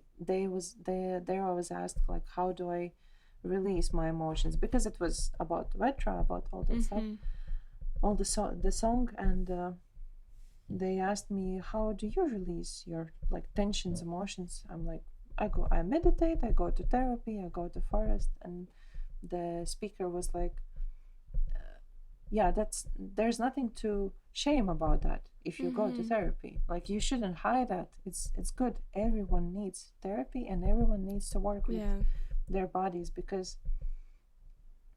was asked, like, how do I release my emotions, because it was about Vetra, about all that stuff, all the song, and they asked me, how do you release your, like, tensions, emotions? I'm like, I meditate, I go to therapy, I go to forest. And the speaker was like, there's nothing to shame about that if you go to therapy. Like, you shouldn't hide that. It's good. Everyone needs therapy, and everyone needs to work with their bodies, because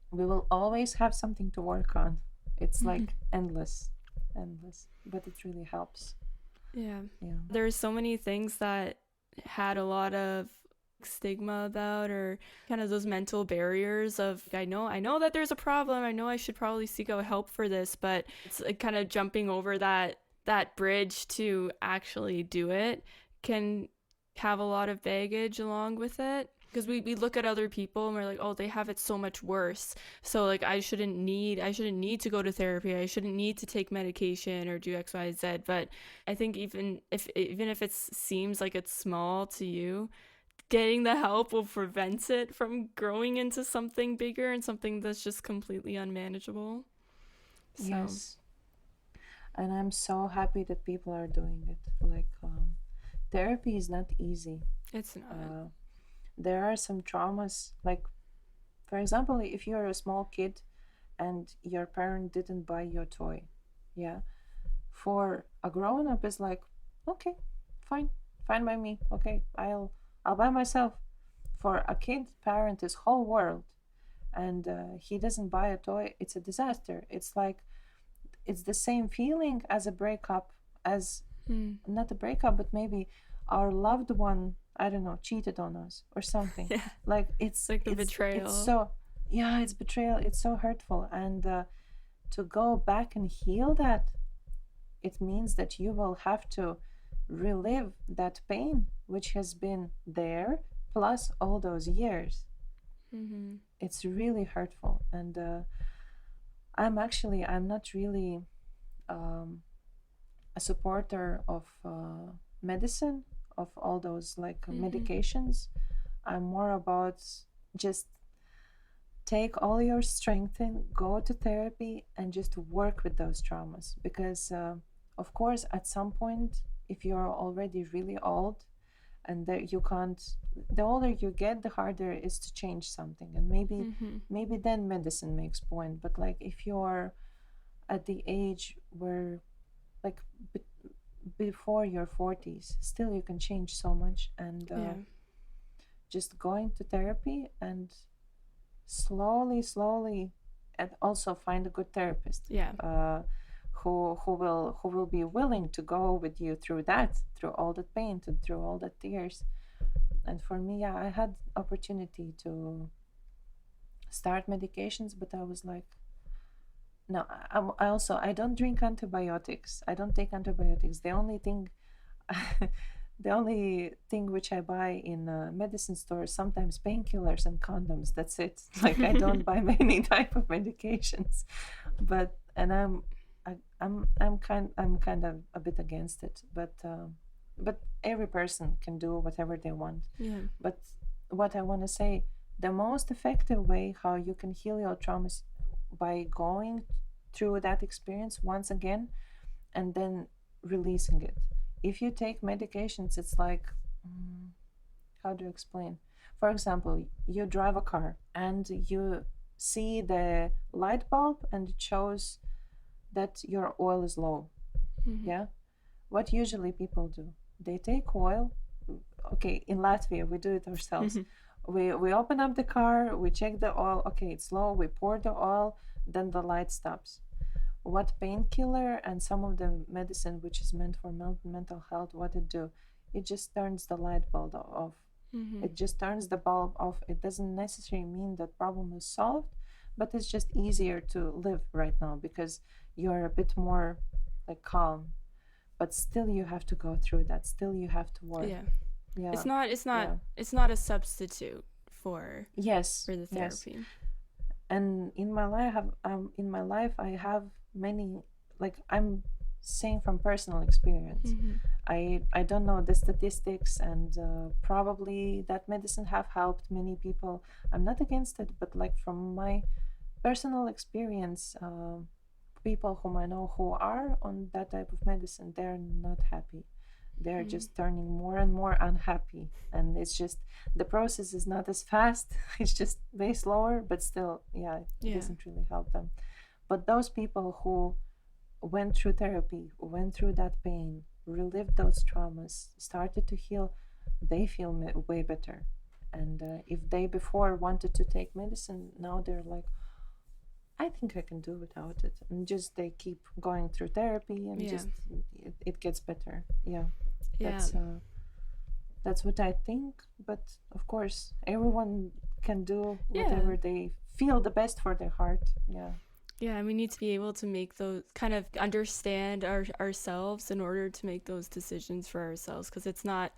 we will always have something to work on. It's like endless, but it really helps. Yeah. There's so many things that had a lot of stigma about, or kind of those mental barriers of, I know that there's a problem, I know I should probably seek out help for this, but it's like kind of jumping over that bridge to actually do it can have a lot of baggage along with it, because we look at other people and we're like, oh, they have it so much worse, so like I shouldn't need to go to therapy, I shouldn't need to take medication or do XYZ. But I think even if it seems like it's small to you, getting the help will prevent it from growing into something bigger and something that's just completely unmanageable. So. Yes. And I'm so happy that people are doing it. Like, therapy is not easy. It's not. There are some traumas, like, for example, if you're a small kid and your parent didn't buy you a toy, for a grown-up is like, okay, fine by me, okay, I'll buy myself. For a kid, parent is whole world, and he doesn't buy a toy, it's a disaster. It's like, it's the same feeling as a breakup, as not a breakup, but maybe our loved one, I don't know, cheated on us or something. Like, it's like the betrayal. It's betrayal. It's so hurtful. And to go back and heal that, it means that you will have to relive that pain which has been there, plus all those years. It's really hurtful. And I'm not really a supporter of medicine, of all those, like, medications. I'm more about just take all your strength and go to therapy and just work with those traumas, because of course at some point, if you're already really old, and that you can't, the older you get, the harder it is to change something, and maybe then medicine makes point. But like, if you're at the age where, like, before your 40s, still you can change so much. And just going to therapy and slowly, and also find a good therapist who will be willing to go with you through that, through all that pain, through all the tears. And for me, yeah, I had opportunity to start medications, but I was like, no. I don't drink antibiotics. I don't take antibiotics. The only thing the only thing which I buy in medicine stores, sometimes painkillers and condoms. That's it. Like, I don't buy many type of medications, but and I'm kind of a bit against it. But every person can do whatever they want. Yeah. But what I want to say, the most effective way how you can heal your traumas by going through that experience once again and then releasing it. If you take medications, it's like, how do you explain? For example, you drive a car and you see the light bulb and it shows that your oil is low. Mm-hmm. Yeah. What usually people do, they take oil. Okay, in Latvia, we do it ourselves. We open up the car, we check the oil. Okay, it's low. We pour the oil, then the light stops. What painkiller and some of the medicine which is meant for mental health, what it do? It just turns the light bulb off. Mm-hmm. It just turns the bulb off. It doesn't necessarily mean that problem is solved, but it's just easier to live right now because you're a bit more like calm. But still, you have to go through that. Still, you have to work. Yeah. Yeah. It's not a substitute for yes the therapy. Yes. And in my life I have many, like, I'm saying from personal experience. I don't know the statistics, and probably that medicine have helped many people. I'm not against it, but like from my personal experience, people whom I know who are on that type of medicine, they're not happy. They're just turning more and more unhappy, and it's just the process is not as fast. It's just way slower, but still, it doesn't really help them. But those people who went through therapy, went through that pain, relived those traumas, started to heal, they feel way better. And if they before wanted to take medicine, now they're like, I think I can do without it. And just they keep going through therapy, and just it gets better. That's what I think. But of course, everyone can do whatever they feel the best for their heart. And we need to be able to make those, kind of understand ourselves in order to make those decisions for ourselves, because it's not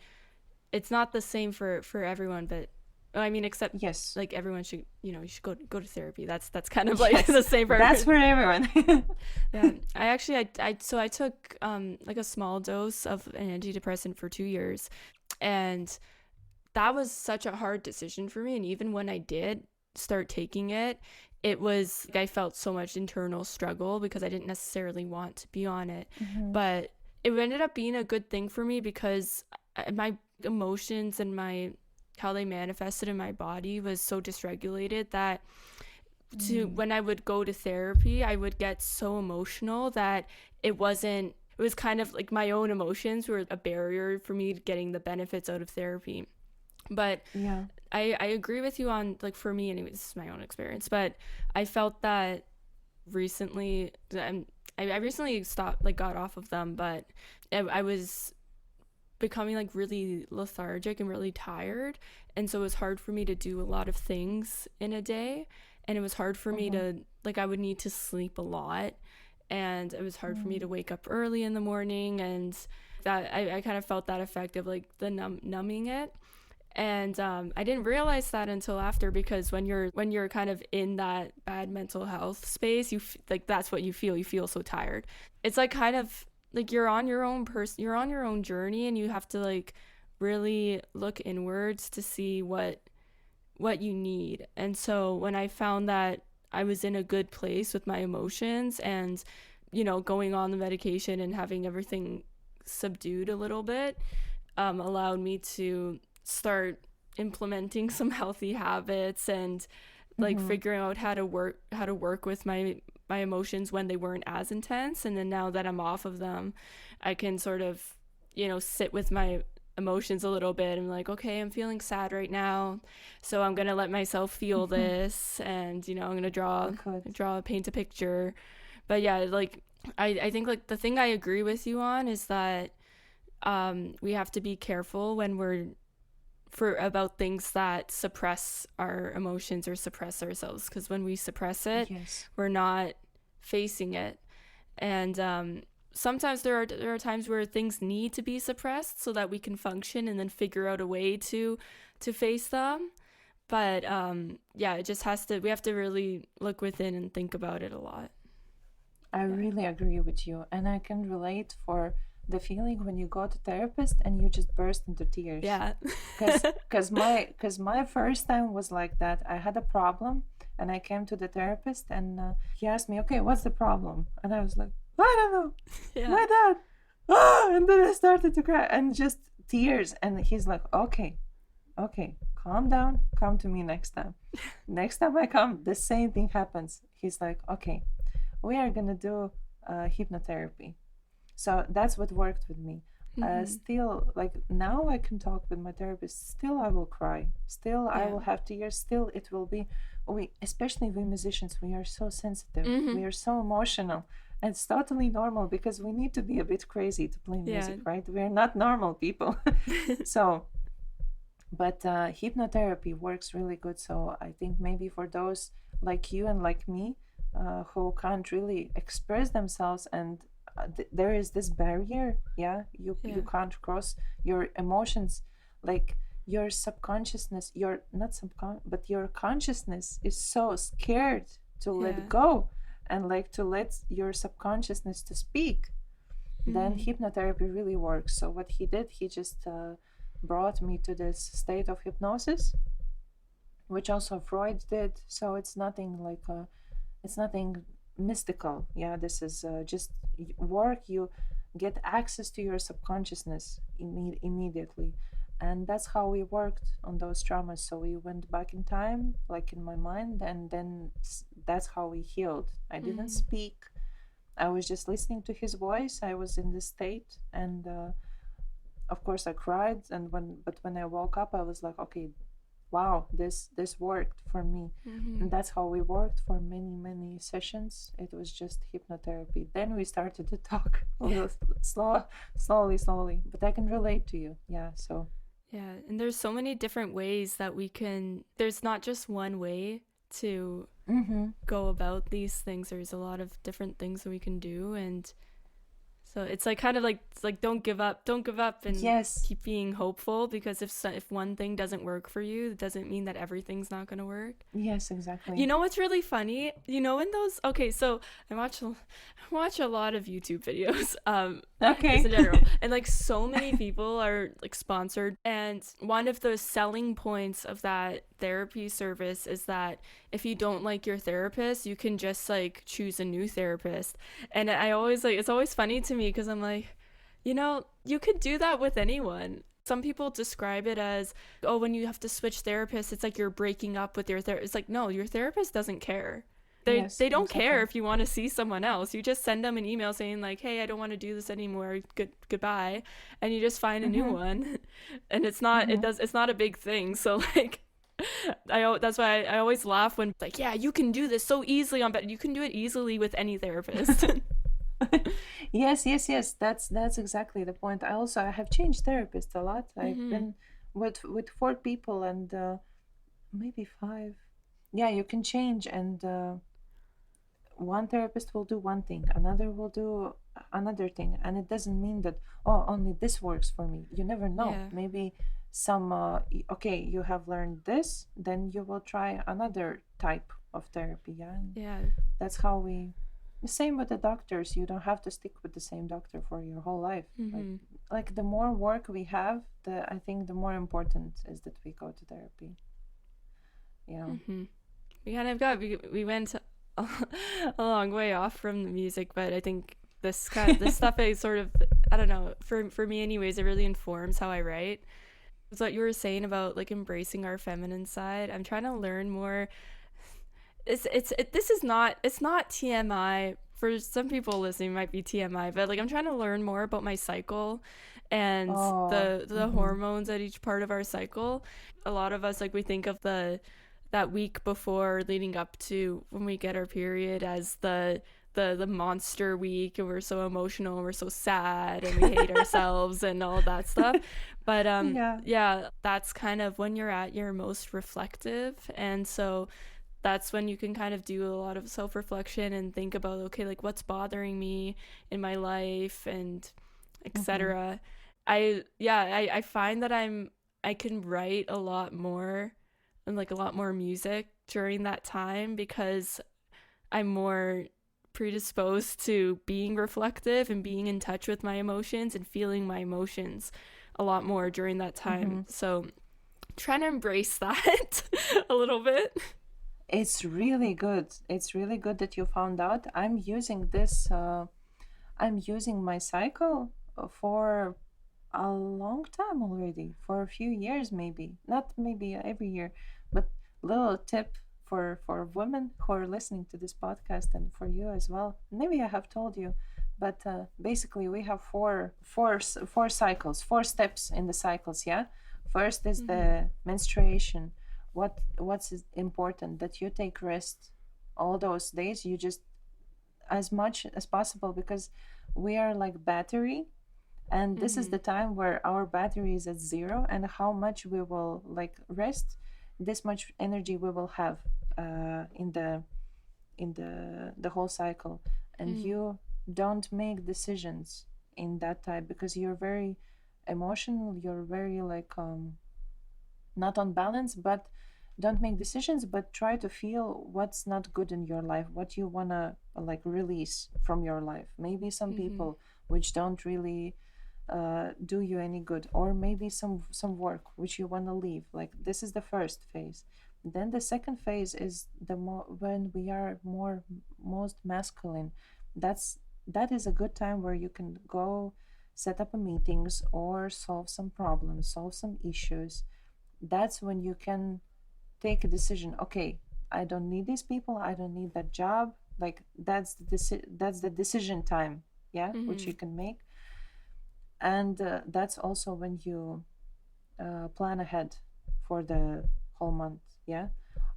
the same for everyone. But I mean, except like everyone should, you should go to therapy. That's kind of like the same for that's for everyone. I took like a small dose of an antidepressant for 2 years, and that was such a hard decision for me. And even when I did start taking it, I felt so much internal struggle because I didn't necessarily want to be on it. But it ended up being a good thing for me because my emotions and how they manifested in my body was so dysregulated that when I would go to therapy, I would get so emotional that it was kind of like my own emotions were a barrier for me getting the benefits out of therapy. But I agree with you on, like, for me anyways, this is my own experience, but I felt that recently, I recently stopped, like, got off of them, but I was becoming like really lethargic and really tired, and so it was hard for me to do a lot of things in a day, and it was hard for me to, like, I would need to sleep a lot, and it was hard for me to wake up early in the morning, and that I kind of felt that effect of like the numbing it. And I didn't realize that until after, because when you're kind of in that bad mental health space, like that's what you feel so tired. It's like kind of like you're on your own journey, and you have to like really look inwards to see what you need. And so when I found that I was in a good place with my emotions, and going on the medication and having everything subdued a little bit, allowed me to start implementing some healthy habits and like figuring out how to work with my emotions when they weren't as intense. And then now that I'm off of them, I can sort of sit with my emotions a little bit. I'm like, okay, I'm feeling sad right now, so I'm gonna let myself feel this, and I'm gonna paint a picture. But yeah, like I think like the thing I agree with you on is that we have to be careful when we're for about things that suppress our emotions or suppress ourselves, because when we suppress it, Yes. we're not facing it. And sometimes there are times where things need to be suppressed so that we can function and then figure out a way to face them. But yeah, it just has to, we have to really look within and think about it a lot. I Yeah. really agree with you, and I can relate for the feeling when you go to therapist and you just burst into tears. Yeah. Cause my first time was like that. I had a problem, and I came to the therapist, and he asked me, "Okay, what's the problem?" And I was like, "I don't know, Yeah. my dad." Ah! And then I started to cry, and just tears. And he's like, "Okay, okay, calm down. Come to me next time." Next time I come, the same thing happens. He's like, "Okay, we are gonna do hypnotherapy." So that's what worked with me. Mm-hmm. Still, like now I can talk with my therapist. Still, I will cry. Still, I Yeah. will have tears. Still, it will be. We, especially we musicians, we are so sensitive. Mm-hmm. We are so emotional. And it's totally normal because we need to be a bit crazy to play Yeah. music, right? We are not normal people. So, but hypnotherapy works really good. So I think maybe for those like you and like me who can't really express themselves, and there is this barrier, yeah, you Yeah. you can't cross your emotions, like your subconsciousness, your not but your consciousness is so scared to Yeah. let go and like to let your subconsciousness to speak. Then Mm-hmm. hypnotherapy really works. So what he did, he just brought me to this state of hypnosis, which also Freud did. So it's nothing like it's nothing mystical. Yeah, this is just work. You get access to your subconsciousness immediately, and that's how we worked on those traumas. So we went back in time, like in my mind, and then that's how we healed. I didn't Mm-hmm. speak. I was just listening to his voice. I was in this state, and of course I cried. And when I woke up, I was like, okay, wow, this worked for me. Mm-hmm. And that's how we worked for many sessions. It was just hypnotherapy. Then we started to talk a little slowly, but I can relate to you. Yeah, so Yeah, and there's so many different ways that we can, there's not just one way to go about these things. There's a lot of different things that we can do, and so it's like kind of like, it's like don't give up and yes, keep being hopeful, because if one thing doesn't work for you, it doesn't mean that everything's not going to work. yes, exactly. You know what's really funny? You know, in those, okay, so I watch a lot of YouTube videos, just Okay. in general, and like so many people are like sponsored, and one of the selling points of that therapy service is that if you don't like your therapist, you can just like choose a new therapist. And I always like, it's always funny to me because I'm like, you know, you could do that with anyone. Some people describe it as, oh, when you have to switch therapists, it's like you're breaking up with your therapist. It's like, no, your therapist doesn't care. Yes, They don't care exactly. if you want to see someone else. You just send them an email saying like, hey, I don't want to do this anymore. Goodbye, and you just find a new Mm-hmm. one, and it's not a big thing. So like, that's why I always laugh when like, yeah, you can do this so easily on, but you can do it easily with any therapist. Yes. That's exactly the point. I have changed therapist a lot. I've Mm-hmm. been with four people and maybe five. Yeah, you can change, and one therapist will do one thing, another will do another thing, and it doesn't mean that oh only this works for me. You never know. Yeah. Maybe some okay, you have learned this, then you will try another type of therapy. Yeah, and Yeah. that's how we. The same with the doctors. You don't have to stick with the same doctor for your whole life. Mm-hmm. Like the more work we have, the I think the more important is that we go to therapy. Yeah. Mm-hmm. We went a long way off from the music, but I think this stuff is sort of, I don't know, for me anyways, it really informs how I write. It's what you were saying about like embracing our feminine side. I'm trying to learn more. This is not, it's not TMI. For some people listening, it might be TMI, but like I'm trying to learn more about my cycle and Oh. the hormones at each part of our cycle. A lot of us, like, we think of the that week before leading up to when we get our period as the the monster week and we're so emotional and we're so sad and we hate ourselves and all that stuff. But Yeah. yeah, that's kind of when you're at your most reflective. And so that's when you can kind of do a lot of self-reflection and think about, okay, like what's bothering me in my life and Mm-hmm. etc. I find that I can write a lot more and like a lot more music during that time because I'm more predisposed to being reflective and being in touch with my emotions and feeling my emotions a lot more during that time. Mm-hmm. So trying to embrace that a little bit. It's really good. It's really good that you found out. I'm using this. I'm using my cycle for a long time already, for a few years maybe. Not maybe every year, but little tip for women who are listening to this podcast and for you as well. Maybe I have told you, but basically we have four cycles, four steps in the cycles. Yeah, first is Mm-hmm. the menstruation. What's important that you take rest all those days. You just as much as possible because we are like battery, and this is Mm-hmm. the time where our battery is at zero, and how much we will like rest, this much energy we will have in the whole cycle. And Mm-hmm. you don't make decisions in that time because you're very emotional, you're very like not on balance, but don't make decisions, but try to feel what's not good in your life, what you want to like release from your life. Maybe some Mm-hmm. people which don't really do you any good, or maybe some work which you want to leave. Like this is the first phase. Then the second phase is when we are most masculine. That is a good time where you can go set up a meetings or solve some problems, solve some issues. That's when you can take a decision. Okay, I don't need these people, I don't need that job. Like that's the decision time, yeah, which Mm-hmm. you can make. And that's also when you plan ahead for the whole month. Yeah,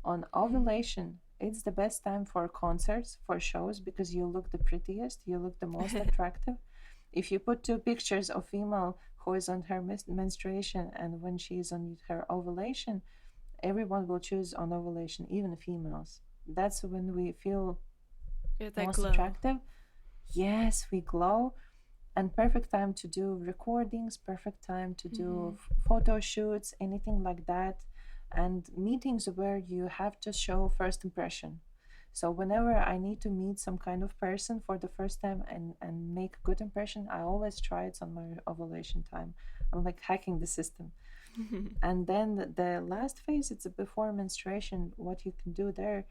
on Mm-hmm. ovulation it's the best time for concerts, for shows, because you look the prettiest, you look the most attractive. If you put two pictures of female who is on her menstruation and when she is on her ovulation, everyone will choose on ovulation, even females. That's when we feel Get that most glow. attractive. Yes, we glow. And perfect time to do recordings, perfect time to Mm-hmm. do photo shoots, anything like that, and meetings where you have to show first impression. So whenever I need to meet some kind of person for the first time and make a good impression, I always try it on my ovulation time. I'm like hacking the system. And then the last phase, it's a before menstruation. What you can do there,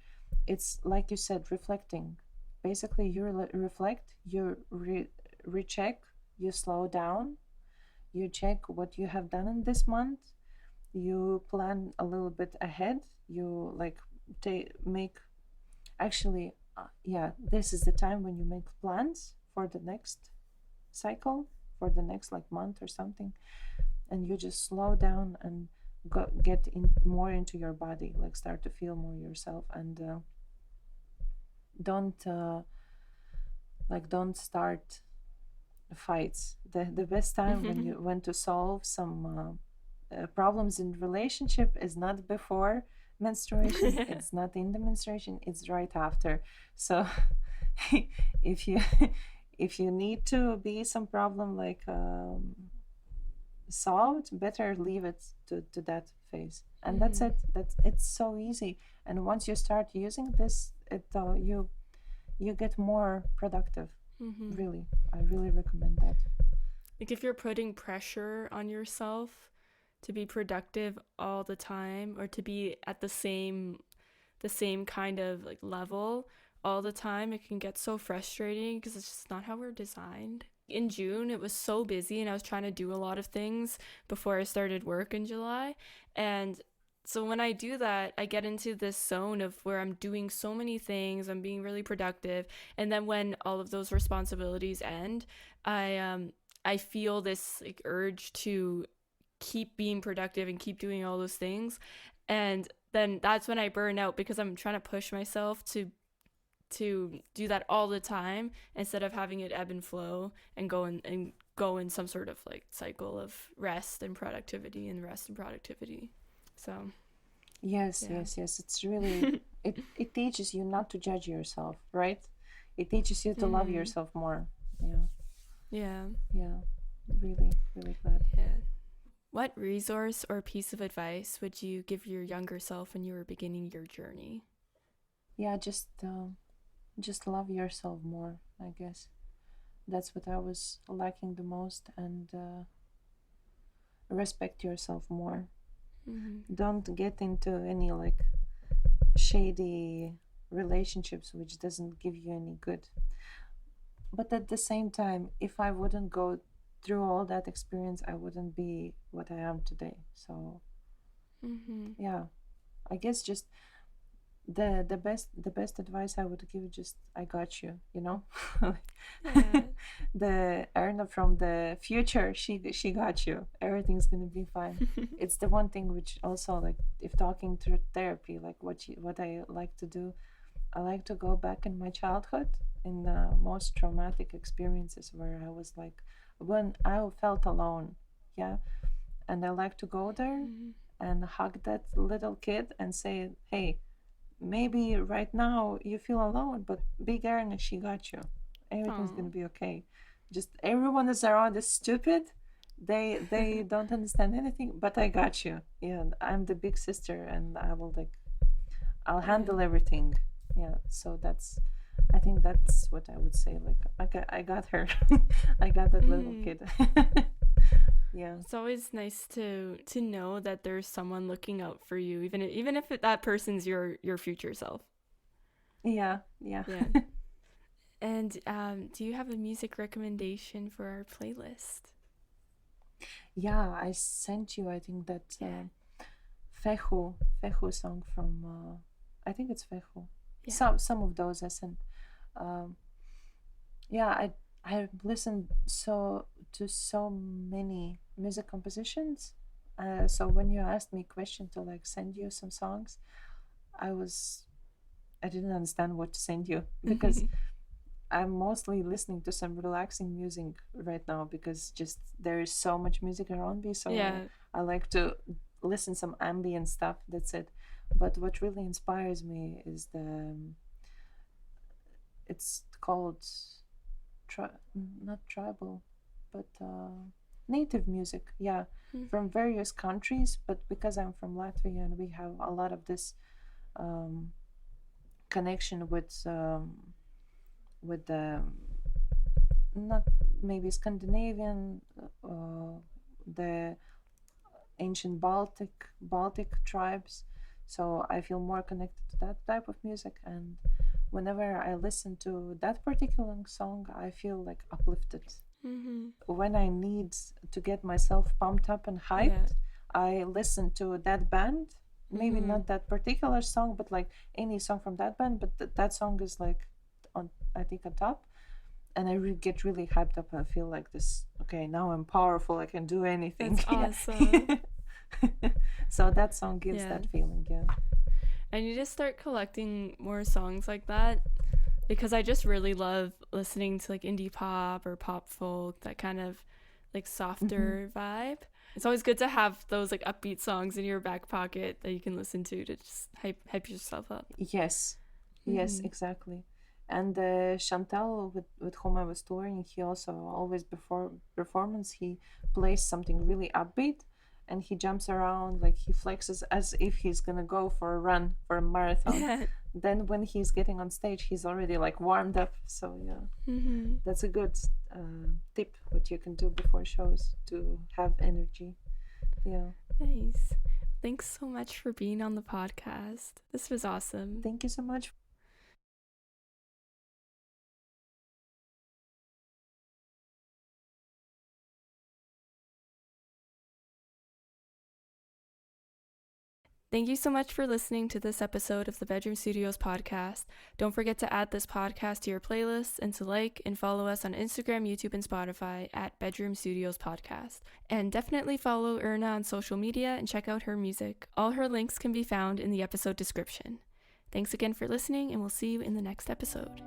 it's like you said, reflecting. Basically, you reflect, you recheck, you slow down, you check what you have done in this month, you plan a little bit ahead, you like make actually, yeah, this is the time when you make plans for the next cycle, for the next like month or something, and you just slow down and get in more into your body, like start to feel more yourself. And don't don't start fights. The best time when you want to solve some problems in relationship is not before menstruation, it's not in the menstruation, it's right after. So if you if you need to be some problem like solved, better leave it to that phase. And that's Mm-hmm. it. That's it's so easy. And once you start using this, it you get more productive. Mm-hmm. Really, I really recommend that. Like if you're putting pressure on yourself to be productive all the time or to be at the same kind of like level all the time, it can get so frustrating because it's just not how we're designed. In June, it was so busy and I was trying to do a lot of things before I started work in July. And so when I do that, I get into this zone of where I'm doing so many things, I'm being really productive, and then when all of those responsibilities end, I feel this like urge to keep being productive and keep doing all those things. And then that's when I burn out because I'm trying to push myself to to do that all the time instead of having it ebb and flow and go in some sort of like cycle of rest and productivity. So Yes, yeah. yes. It's really it teaches you not to judge yourself, right? It teaches you to love yourself more. Yeah. Yeah. Yeah. Really, really glad. Yeah. What resource or piece of advice would you give your younger self when you were beginning your journey? Yeah, just love yourself more, I guess. That's what I was lacking the most, and respect yourself more. Don't get into any like shady relationships which doesn't give you any good. But at the same time, if I wouldn't go through all that experience, I wouldn't be what I am today. So yeah, I guess just the best advice I would give, just I got you, you know. Yeah. The Erna from the future, she got you, everything's gonna be fine. It's the one thing which also, like, if talking through therapy, like what I like to do, I like to go back in my childhood, in the most traumatic experiences where I was like, when I felt alone, yeah, and I like to go there and hug that little kid and say, hey, maybe right now you feel alone, but Big Erna, she got you. Everything's gonna be okay. Just everyone is around is stupid. They don't understand anything, but I got you. Yeah, I'm the big sister, and I'll handle everything. Yeah, so I think that's what I would say. Like, I got her. I got that little kid. Yeah. It's always nice to know that there's someone looking out for you, even if that person's your future self. Yeah. And do you have a music recommendation for our playlist? Yeah, I sent you, I think, that Fehu song from I think it's Fehu. Yeah. Some of those I sent. Yeah, I listened to so many music compositions. So when you asked me question to like send you some songs, I didn't understand what to send you, because I'm mostly listening to some relaxing music right now, because just there is so much music around me. So I like to listen some ambient stuff. That's it. But what really inspires me is it's called not tribal, but native music. Yeah, from various countries. But because I'm from Latvia and we have a lot of this connection with the not maybe Scandinavian, the ancient Baltic tribes. So I feel more connected to that type of music, and whenever I listen to that particular song, I feel like uplifted. When I need to get myself pumped up and hyped, I listen to that band. Maybe not that particular song, but like any song from that band. But that song is like I think on top, and I get really hyped up. I feel like this. Okay, now I'm powerful. I can do anything. That's awesome. So that song gives that feeling. Yeah. I need to start collecting more songs like that, because I just really love listening to like indie pop or pop folk, that kind of like softer vibe. It's always good to have those like upbeat songs in your back pocket that you can listen to just hype yourself up. Yes, exactly. And Chantal, with whom I was touring, he also always, before performance, he plays something really upbeat, and he jumps around, like he flexes as if he's gonna go for a run, for a marathon. Then when he's getting on stage, he's already like warmed up. So yeah, that's a good tip what you can do before shows to have energy. Yeah. Nice. Thanks so much for being on the podcast. This was awesome. Thank you so much. Thank you so much for listening to this episode of the Bedroom Studios podcast. Don't forget to add this podcast to your playlist and to like and follow us on Instagram, YouTube, and Spotify at Bedroom Studios Podcast. And definitely follow Erna on social media and check out her music. All her links can be found in the episode description. Thanks again for listening, and we'll see you in the next episode.